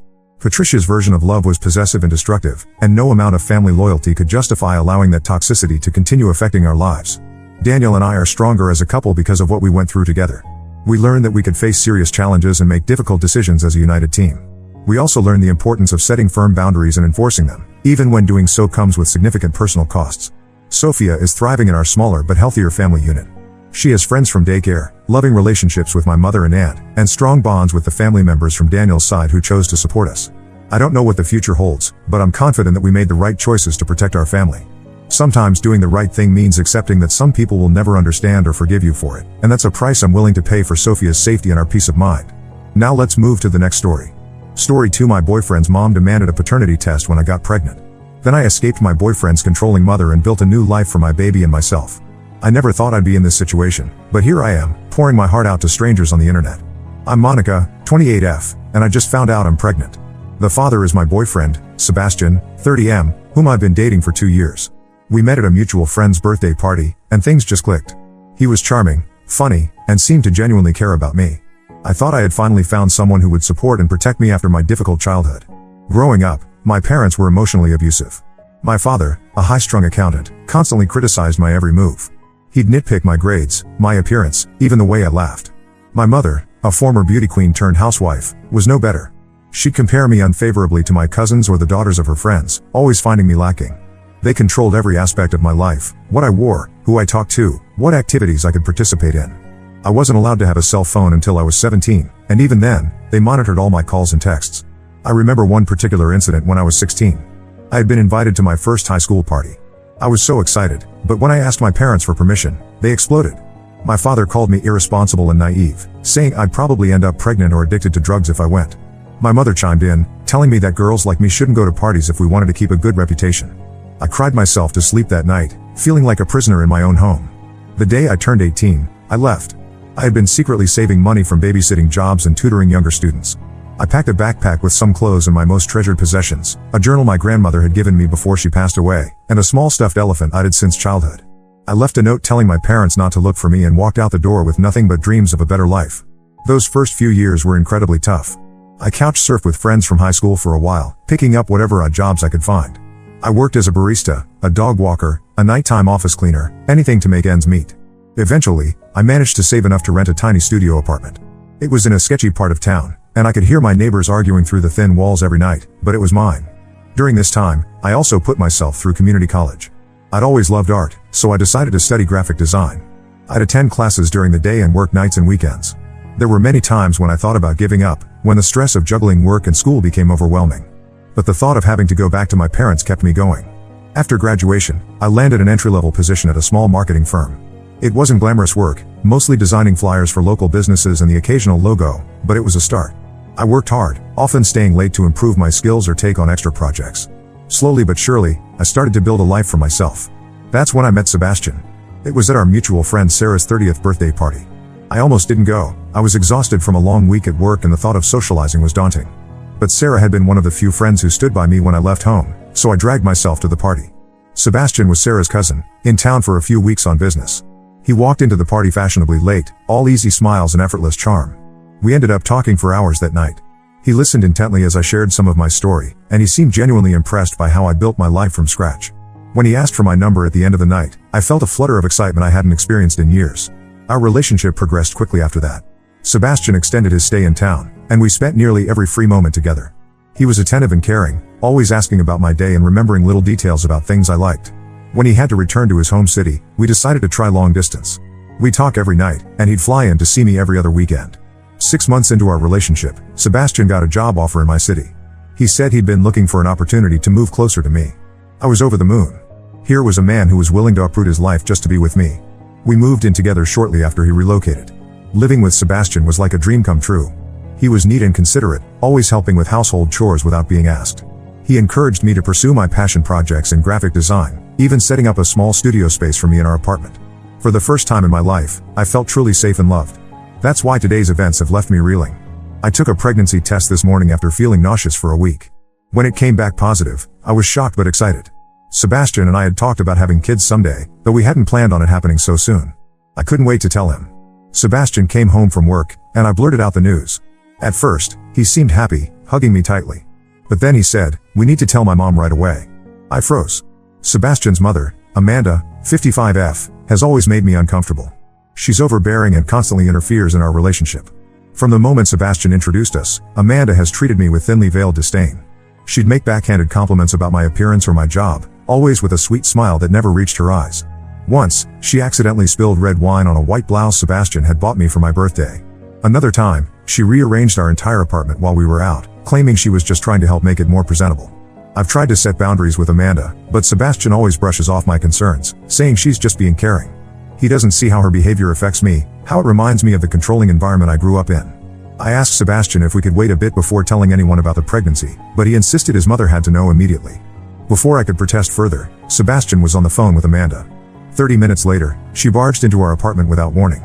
Patricia's version of love was possessive and destructive, and no amount of family loyalty could justify allowing that toxicity to continue affecting our lives. Daniel and I are stronger as a couple because of what we went through together. We learned that we could face serious challenges and make difficult decisions as a united team. We also learned the importance of setting firm boundaries and enforcing them, even when doing so comes with significant personal costs. Sophia is thriving in our smaller but healthier family unit. She has friends from daycare, loving relationships with my mother and aunt, and strong bonds with the family members from Daniel's side who chose to support us. I don't know what the future holds, but I'm confident that we made the right choices to protect our family. Sometimes doing the right thing means accepting that some people will never understand or forgive you for it, and that's a price I'm willing to pay for Sophia's safety and our peace of mind. Now let's move to the next story. Story 2. My boyfriend's mom demanded a paternity test when I got pregnant. Then I escaped my boyfriend's controlling mother and built a new life for my baby and myself. I never thought I'd be in this situation, but here I am, pouring my heart out to strangers on the internet. I'm Monica, 28F, and I just found out I'm pregnant. The father is my boyfriend, Sebastian, 30M, whom I've been dating for 2 years. We met at a mutual friend's birthday party, and things just clicked. He was charming, funny, and seemed to genuinely care about me. I thought I had finally found someone who would support and protect me after my difficult childhood. Growing up, my parents were emotionally abusive. My father, a high-strung accountant, constantly criticized my every move. He'd nitpick my grades, my appearance, even the way I laughed. My mother, a former beauty queen turned housewife, was no better. She'd compare me unfavorably to my cousins or the daughters of her friends, always finding me lacking. They controlled every aspect of my life, what I wore, who I talked to, what activities I could participate in. I wasn't allowed to have a cell phone until I was 17, and even then, they monitored all my calls and texts. I remember one particular incident when I was 16. I had been invited to my first high school party. I was so excited, but when I asked my parents for permission, they exploded. My father called me irresponsible and naive, saying I'd probably end up pregnant or addicted to drugs if I went. My mother chimed in, telling me that girls like me shouldn't go to parties if we wanted to keep a good reputation. I cried myself to sleep that night, feeling like a prisoner in my own home. The day I turned 18, I left. I had been secretly saving money from babysitting jobs and tutoring younger students. I packed a backpack with some clothes and my most treasured possessions, a journal my grandmother had given me before she passed away, and a small stuffed elephant I'd had since childhood. I left a note telling my parents not to look for me and walked out the door with nothing but dreams of a better life. Those first few years were incredibly tough. I couch surfed with friends from high school for a while, picking up whatever odd jobs I could find. I worked as a barista, a dog walker, a nighttime office cleaner, anything to make ends meet. Eventually, I managed to save enough to rent a tiny studio apartment. It was in a sketchy part of town, and I could hear my neighbors arguing through the thin walls every night, but it was mine. During this time, I also put myself through community college. I'd always loved art, so I decided to study graphic design. I'd attend classes during the day and work nights and weekends. There were many times when I thought about giving up, when the stress of juggling work and school became overwhelming. But the thought of having to go back to my parents kept me going. After graduation, I landed an entry-level position at a small marketing firm. It wasn't glamorous work, mostly designing flyers for local businesses and the occasional logo, but it was a start. I worked hard, often staying late to improve my skills or take on extra projects. Slowly but surely, I started to build a life for myself. That's when I met Sebastian. It was at our mutual friend Sarah's 30th birthday party. I almost didn't go. I was exhausted from a long week at work and the thought of socializing was daunting. But Sarah had been one of the few friends who stood by me when I left home, so I dragged myself to the party. Sebastian was Sarah's cousin, in town for a few weeks on business. He walked into the party fashionably late, all easy smiles and effortless charm. We ended up talking for hours that night. He listened intently as I shared some of my story, and he seemed genuinely impressed by how I built my life from scratch. When he asked for my number at the end of the night, I felt a flutter of excitement I hadn't experienced in years. Our relationship progressed quickly after that. Sebastian extended his stay in town, and we spent nearly every free moment together. He was attentive and caring, always asking about my day and remembering little details about things I liked. When he had to return to his home city, we decided to try long distance. We'd talk every night, and he'd fly in to see me every other weekend. 6 months into our relationship, Sebastian got a job offer in my city. He said he'd been looking for an opportunity to move closer to me. I was over the moon. Here was a man who was willing to uproot his life just to be with me. We moved in together shortly after he relocated. Living with Sebastian was like a dream come true. He was neat and considerate, always helping with household chores without being asked. He encouraged me to pursue my passion projects in graphic design, even setting up a small studio space for me in our apartment. For the first time in my life, I felt truly safe and loved. That's why today's events have left me reeling. I took a pregnancy test this morning after feeling nauseous for a week. When it came back positive, I was shocked but excited. Sebastian and I had talked about having kids someday, though we hadn't planned on it happening so soon. I couldn't wait to tell him. Sebastian came home from work, and I blurted out the news. At first, he seemed happy, hugging me tightly. But then he said, "We need to tell my mom right away." I froze. Sebastian's mother, Amanda, 55F, has always made me uncomfortable. She's overbearing and constantly interferes in our relationship. From the moment Sebastian introduced us, Amanda has treated me with thinly veiled disdain. She'd make backhanded compliments about my appearance or my job, always with a sweet smile that never reached her eyes. Once, she accidentally spilled red wine on a white blouse Sebastian had bought me for my birthday. Another time, she rearranged our entire apartment while we were out, claiming she was just trying to help make it more presentable. I've tried to set boundaries with Amanda, but Sebastian always brushes off my concerns, saying she's just being caring. He doesn't see how her behavior affects me, how it reminds me of the controlling environment I grew up in. I asked Sebastian if we could wait a bit before telling anyone about the pregnancy, but he insisted his mother had to know immediately. Before I could protest further, Sebastian was on the phone with Amanda. 30 minutes later, she barged into our apartment without warning.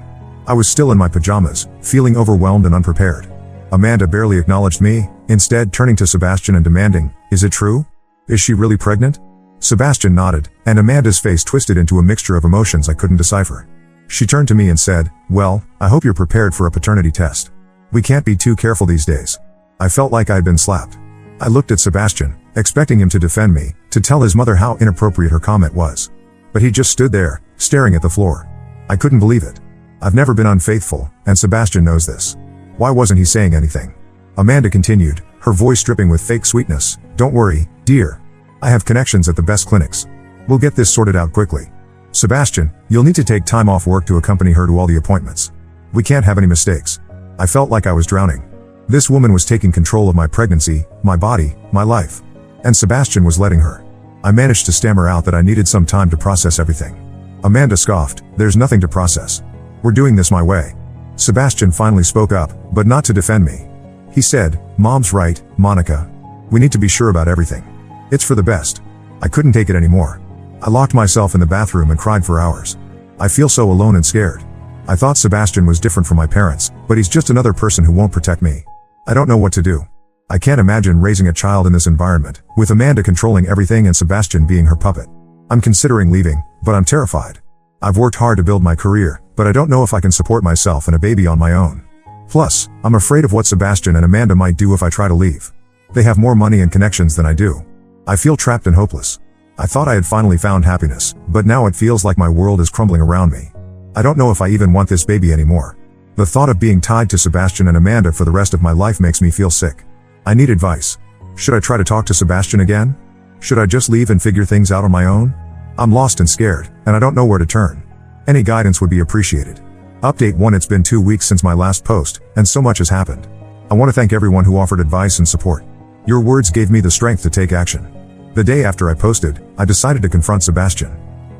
I was still in my pajamas, feeling overwhelmed and unprepared. Amanda barely acknowledged me, instead turning to Sebastian and demanding, "Is it true? Is she really pregnant?" Sebastian nodded, and Amanda's face twisted into a mixture of emotions I couldn't decipher. She turned to me and said, "Well, I hope you're prepared for a paternity test. We can't be too careful these days." I felt like I'd been slapped. I looked at Sebastian, expecting him to defend me, to tell his mother how inappropriate her comment was. But he just stood there, staring at the floor. I couldn't believe it. I've never been unfaithful, and Sebastian knows this. Why wasn't he saying anything? Amanda continued, her voice dripping with fake sweetness. "Don't worry, dear. I have connections at the best clinics. We'll get this sorted out quickly. Sebastian, you'll need to take time off work to accompany her to all the appointments. We can't have any mistakes." I felt like I was drowning. This woman was taking control of my pregnancy, my body, my life. And Sebastian was letting her. I managed to stammer out that I needed some time to process everything. Amanda scoffed, "There's nothing to process. We're doing this my way." Sebastian finally spoke up, but not to defend me. He said, "Mom's right, Monica. We need to be sure about everything. It's for the best." I couldn't take it anymore. I locked myself in the bathroom and cried for hours. I feel so alone and scared. I thought Sebastian was different from my parents, but he's just another person who won't protect me. I don't know what to do. I can't imagine raising a child in this environment, with Amanda controlling everything and Sebastian being her puppet. I'm considering leaving, but I'm terrified. I've worked hard to build my career, but I don't know if I can support myself and a baby on my own. Plus, I'm afraid of what Sebastian and Amanda might do if I try to leave. They have more money and connections than I do. I feel trapped and hopeless. I thought I had finally found happiness, but now it feels like my world is crumbling around me. I don't know if I even want this baby anymore. The thought of being tied to Sebastian and Amanda for the rest of my life makes me feel sick. I need advice. Should I try to talk to Sebastian again? Should I just leave and figure things out on my own? I'm lost and scared, and I don't know where to turn. Any guidance would be appreciated. Update 1. It's been 2 weeks since my last post, and so much has happened. I want to thank everyone who offered advice and support. Your words gave me the strength to take action. The day after I posted, I decided to confront Sebastian.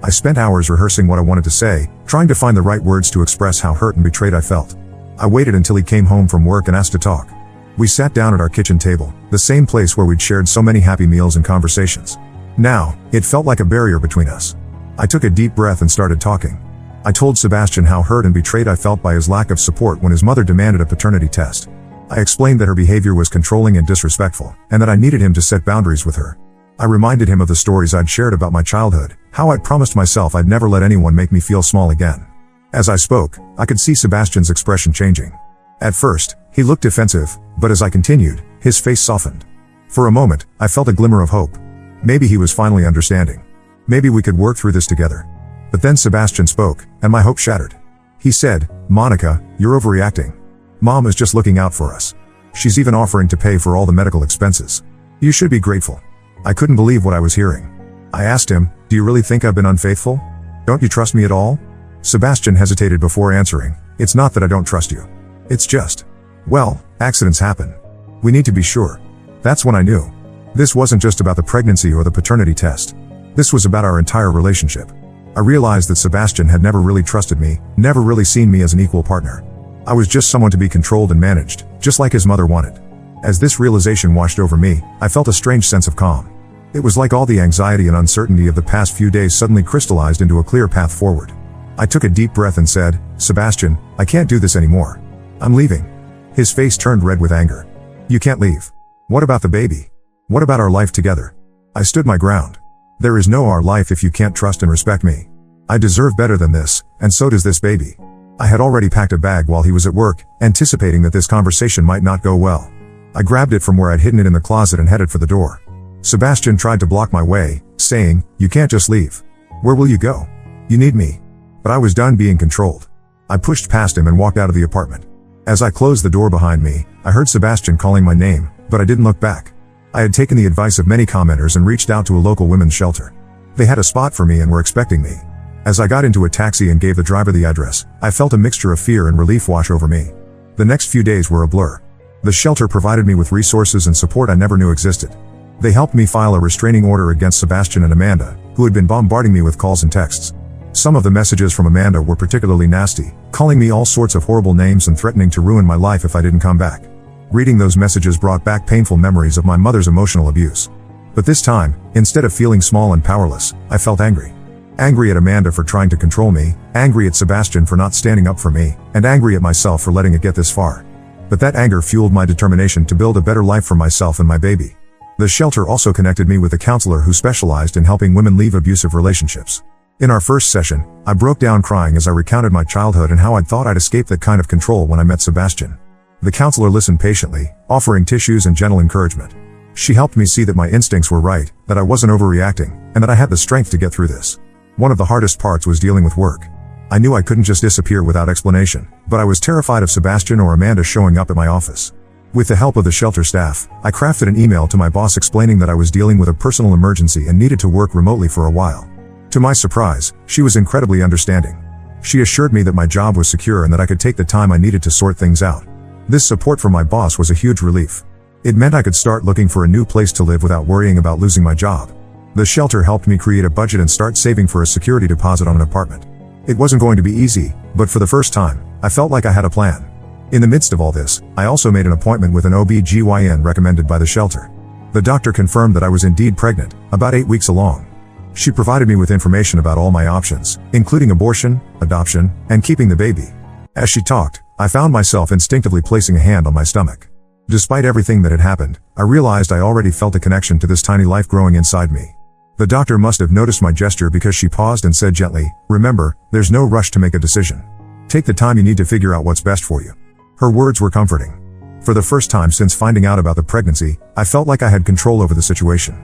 I spent hours rehearsing what I wanted to say, trying to find the right words to express how hurt and betrayed I felt. I waited until he came home from work and asked to talk. We sat down at our kitchen table, the same place where we'd shared so many happy meals and conversations. Now, it felt like a barrier between us. I took a deep breath and started talking. I told Sebastian how hurt and betrayed I felt by his lack of support when his mother demanded a paternity test. I explained that her behavior was controlling and disrespectful, and that I needed him to set boundaries with her. I reminded him of the stories I'd shared about my childhood, how I'd promised myself I'd never let anyone make me feel small again. As I spoke, I could see Sebastian's expression changing. At first, he looked defensive, but as I continued, his face softened. For a moment, I felt a glimmer of hope. Maybe he was finally understanding. Maybe we could work through this together. But then Sebastian spoke, and my hope shattered. He said, "Monica, you're overreacting. Mom is just looking out for us. She's even offering to pay for all the medical expenses. You should be grateful." I couldn't believe what I was hearing. I asked him, "Do you really think I've been unfaithful? Don't you trust me at all?" Sebastian hesitated before answering, "It's not that I don't trust you. It's just, well, accidents happen. We need to be sure." That's when I knew. This wasn't just about the pregnancy or the paternity test. This was about our entire relationship. I realized that Sebastian had never really trusted me, never really seen me as an equal partner. I was just someone to be controlled and managed, just like his mother wanted. As this realization washed over me, I felt a strange sense of calm. It was like all the anxiety and uncertainty of the past few days suddenly crystallized into a clear path forward. I took a deep breath and said, "Sebastian, I can't do this anymore. I'm leaving." His face turned red with anger. "You can't leave. What about the baby? What about our life together?" I stood my ground. There is no our life if you can't trust and respect me. I deserve better than this, and so does this baby. I had already packed a bag while he was at work, anticipating that this conversation might not go well. I grabbed it from where I'd hidden it in the closet and headed for the door. Sebastian tried to block my way, saying, "You can't just leave. Where will you go? You need me." But I was done being controlled. I pushed past him and walked out of the apartment. As I closed the door behind me, I heard Sebastian calling my name, but I didn't look back. I had taken the advice of many commenters and reached out to a local women's shelter. They had a spot for me and were expecting me. As I got into a taxi and gave the driver the address, I felt a mixture of fear and relief wash over me. The next few days were a blur. The shelter provided me with resources and support I never knew existed. They helped me file a restraining order against Sebastian and Amanda, who had been bombarding me with calls and texts. Some of the messages from Amanda were particularly nasty, calling me all sorts of horrible names and threatening to ruin my life if I didn't come back. Reading those messages brought back painful memories of my mother's emotional abuse. But this time, instead of feeling small and powerless, I felt angry. Angry at Amanda for trying to control me, angry at Sebastian for not standing up for me, and angry at myself for letting it get this far. But that anger fueled my determination to build a better life for myself and my baby. The shelter also connected me with a counselor who specialized in helping women leave abusive relationships. In our first session, I broke down crying as I recounted my childhood and how I'd thought I'd escaped that kind of control when I met Sebastian. The counselor listened patiently, offering tissues and gentle encouragement. She helped me see that my instincts were right, that I wasn't overreacting, and that I had the strength to get through this. One of the hardest parts was dealing with work. I knew I couldn't just disappear without explanation, but I was terrified of Sebastian or Amanda showing up at my office. With the help of the shelter staff, I crafted an email to my boss explaining that I was dealing with a personal emergency and needed to work remotely for a while. To my surprise, she was incredibly understanding. She assured me that my job was secure and that I could take the time I needed to sort things out. This support from my boss was a huge relief. It meant I could start looking for a new place to live without worrying about losing my job. The shelter helped me create a budget and start saving for a security deposit on an apartment. It wasn't going to be easy, but for the first time, I felt like I had a plan. In the midst of all this, I also made an appointment with an OB/GYN recommended by the shelter. The doctor confirmed that I was indeed pregnant, about 8 weeks along. She provided me with information about all my options, including abortion, adoption, and keeping the baby. As she talked, I found myself instinctively placing a hand on my stomach. Despite everything that had happened, I realized I already felt a connection to this tiny life growing inside me. The doctor must have noticed my gesture because she paused and said gently, "Remember, there's no rush to make a decision. Take the time you need to figure out what's best for you." Her words were comforting. For the first time since finding out about the pregnancy, I felt like I had control over the situation.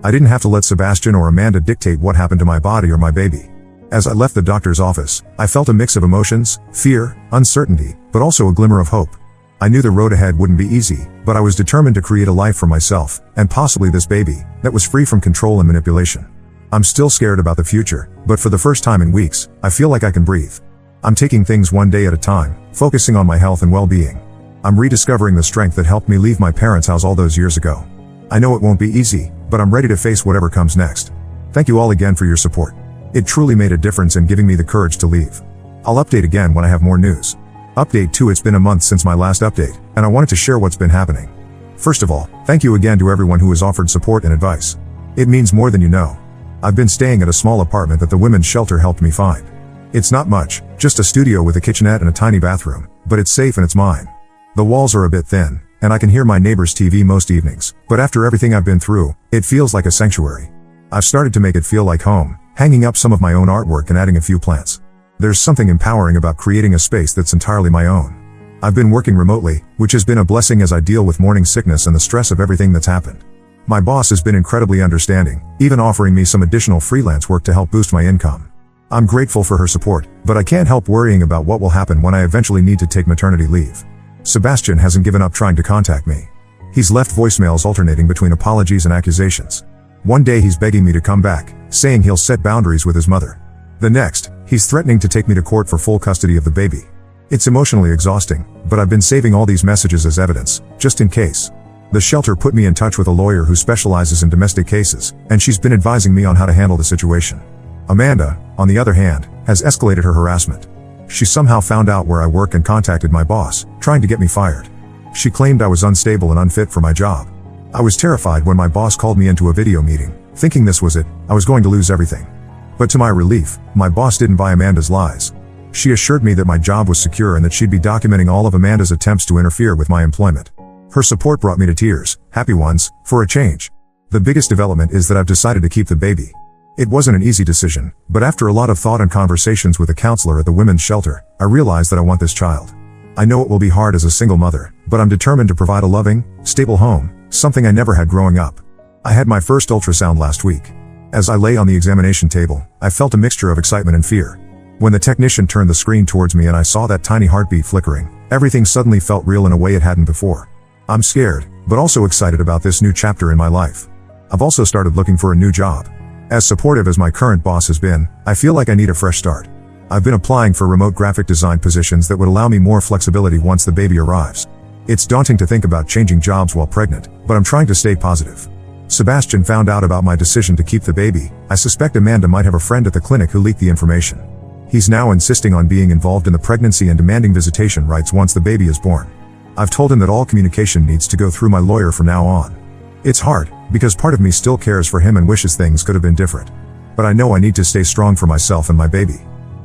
I didn't have to let Sebastian or Amanda dictate what happened to my body or my baby. As I left the doctor's office, I felt a mix of emotions, fear, uncertainty, but also a glimmer of hope. I knew the road ahead wouldn't be easy, but I was determined to create a life for myself, and possibly this baby, that was free from control and manipulation. I'm still scared about the future, but for the first time in weeks, I feel like I can breathe. I'm taking things one day at a time, focusing on my health and well-being. I'm rediscovering the strength that helped me leave my parents' house all those years ago. I know it won't be easy, but I'm ready to face whatever comes next. Thank you all again for your support. It truly made a difference in giving me the courage to leave. I'll update again when I have more news. Update 2: It's been a month since my last update, and I wanted to share what's been happening. First of all, thank you again to everyone who has offered support and advice. It means more than you know. I've been staying at a small apartment that the women's shelter helped me find. It's not much, just a studio with a kitchenette and a tiny bathroom, but it's safe and it's mine. The walls are a bit thin, and I can hear my neighbor's TV most evenings, but after everything I've been through, it feels like a sanctuary. I've started to make it feel like home, hanging up some of my own artwork and adding a few plants. There's something empowering about creating a space that's entirely my own. I've been working remotely, which has been a blessing as I deal with morning sickness and the stress of everything that's happened. My boss has been incredibly understanding, even offering me some additional freelance work to help boost my income. I'm grateful for her support, but I can't help worrying about what will happen when I eventually need to take maternity leave. Sebastian hasn't given up trying to contact me. He's left voicemails alternating between apologies and accusations. One day he's begging me to come back, saying he'll set boundaries with his mother. The next, he's threatening to take me to court for full custody of the baby. It's emotionally exhausting, but I've been saving all these messages as evidence, just in case. The shelter put me in touch with a lawyer who specializes in domestic cases, and she's been advising me on how to handle the situation. Amanda, on the other hand, has escalated her harassment. She somehow found out where I work and contacted my boss, trying to get me fired. She claimed I was unstable and unfit for my job. I was terrified when my boss called me into a video meeting, thinking this was it, I was going to lose everything. But to my relief, my boss didn't buy Amanda's lies. She assured me that my job was secure and that she'd be documenting all of Amanda's attempts to interfere with my employment. Her support brought me to tears, happy ones, for a change. The biggest development is that I've decided to keep the baby. It wasn't an easy decision, but after a lot of thought and conversations with a counselor at the women's shelter, I realized that I want this child. I know it will be hard as a single mother, but I'm determined to provide a loving, stable home, something I never had growing up. I had my first ultrasound last week. As I lay on the examination table, I felt a mixture of excitement and fear. When the technician turned the screen towards me and I saw that tiny heartbeat flickering, everything suddenly felt real in a way it hadn't before. I'm scared, but also excited about this new chapter in my life. I've also started looking for a new job. As supportive as my current boss has been, I feel like I need a fresh start. I've been applying for remote graphic design positions that would allow me more flexibility once the baby arrives. It's daunting to think about changing jobs while pregnant, but I'm trying to stay positive. Sebastian found out about my decision to keep the baby. I suspect Amanda might have a friend at the clinic who leaked the information. He's now insisting on being involved in the pregnancy and demanding visitation rights once the baby is born. I've told him that all communication needs to go through my lawyer from now on. It's hard, because part of me still cares for him and wishes things could have been different. But I know I need to stay strong for myself and my baby.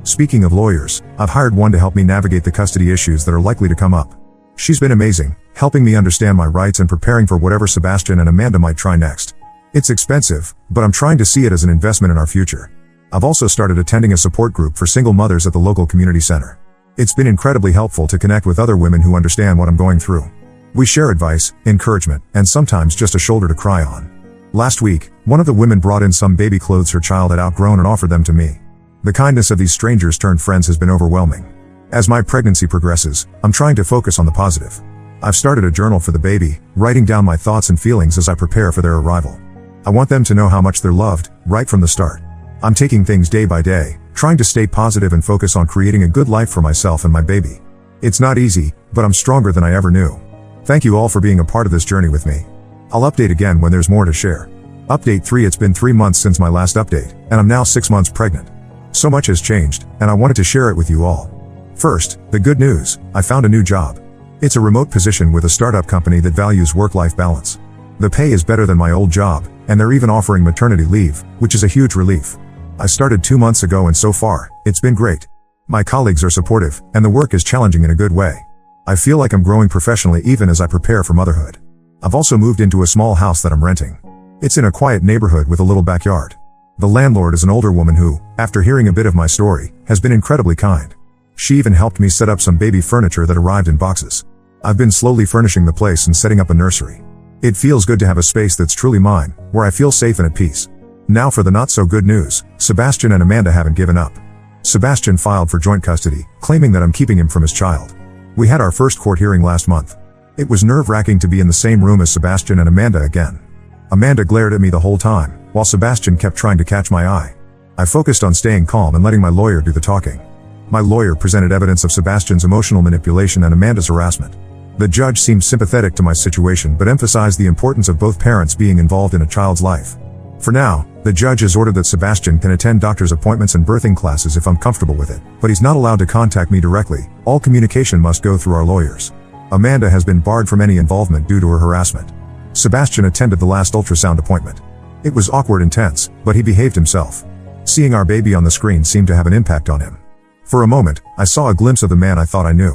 Speaking of lawyers, I've hired one to help me navigate the custody issues that are likely to come up. She's been amazing, helping me understand my rights and preparing for whatever Sebastian and Amanda might try next. It's expensive, but I'm trying to see it as an investment in our future. I've also started attending a support group for single mothers at the local community center. It's been incredibly helpful to connect with other women who understand what I'm going through. We share advice, encouragement, and sometimes just a shoulder to cry on. Last week, one of the women brought in some baby clothes her child had outgrown and offered them to me. The kindness of these strangers turned friends has been overwhelming. As my pregnancy progresses, I'm trying to focus on the positive. I've started a journal for the baby, writing down my thoughts and feelings as I prepare for their arrival. I want them to know how much they're loved, right from the start. I'm taking things day by day, trying to stay positive and focus on creating a good life for myself and my baby. It's not easy, but I'm stronger than I ever knew. Thank you all for being a part of this journey with me. I'll update again when there's more to share. Update 3. It's been 3 months since my last update, and I'm now 6 months pregnant. So much has changed, and I wanted to share it with you all. First, the good news: I found a new job. It's a remote position with a startup company that values work-life balance. The pay is better than my old job, and they're even offering maternity leave, which is a huge relief. I started 2 months ago and so far, it's been great. My colleagues are supportive, and the work is challenging in a good way. I feel like I'm growing professionally even as I prepare for motherhood. I've also moved into a small house that I'm renting. It's in a quiet neighborhood with a little backyard. The landlord is an older woman who, after hearing a bit of my story, has been incredibly kind. She even helped me set up some baby furniture that arrived in boxes. I've been slowly furnishing the place and setting up a nursery. It feels good to have a space that's truly mine, where I feel safe and at peace. Now for the not-so-good news: Sebastian and Amanda haven't given up. Sebastian filed for joint custody, claiming that I'm keeping him from his child. We had our first court hearing last month. It was nerve-wracking to be in the same room as Sebastian and Amanda again. Amanda glared at me the whole time, while Sebastian kept trying to catch my eye. I focused on staying calm and letting my lawyer do the talking. My lawyer presented evidence of Sebastian's emotional manipulation and Amanda's harassment. The judge seemed sympathetic to my situation but emphasized the importance of both parents being involved in a child's life. For now, the judge has ordered that Sebastian can attend doctor's appointments and birthing classes if I'm comfortable with it, but he's not allowed to contact me directly. All communication must go through our lawyers. Amanda has been barred from any involvement due to her harassment. Sebastian attended the last ultrasound appointment. It was awkward and tense, but he behaved himself. Seeing our baby on the screen seemed to have an impact on him. For a moment, I saw a glimpse of the man I thought I knew.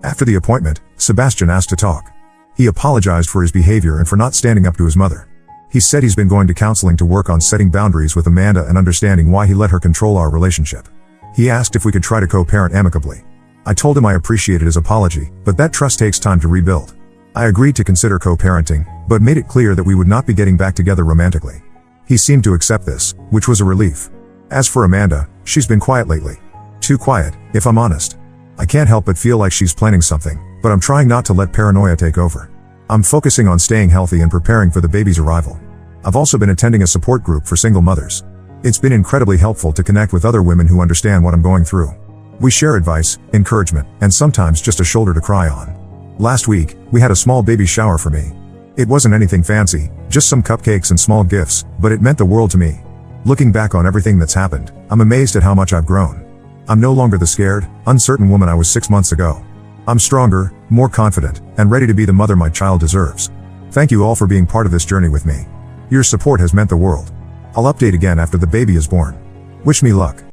After the appointment, Sebastian asked to talk. He apologized for his behavior and for not standing up to his mother. He said he's been going to counseling to work on setting boundaries with Amanda and understanding why he let her control our relationship. He asked if we could try to co-parent amicably. I told him I appreciated his apology, but that trust takes time to rebuild. I agreed to consider co-parenting, but made it clear that we would not be getting back together romantically. He seemed to accept this, which was a relief. As for Amanda, she's been quiet lately. Too quiet, if I'm honest. I can't help but feel like she's planning something, but I'm trying not to let paranoia take over. I'm focusing on staying healthy and preparing for the baby's arrival. I've also been attending a support group for single mothers. It's been incredibly helpful to connect with other women who understand what I'm going through. We share advice, encouragement, and sometimes just a shoulder to cry on. Last week, we had a small baby shower for me. It wasn't anything fancy, just some cupcakes and small gifts, but it meant the world to me. Looking back on everything that's happened, I'm amazed at how much I've grown. I'm no longer the scared, uncertain woman I was 6 months ago. I'm stronger, more confident, and ready to be the mother my child deserves. Thank you all for being part of this journey with me. Your support has meant the world. I'll update again after the baby is born. Wish me luck.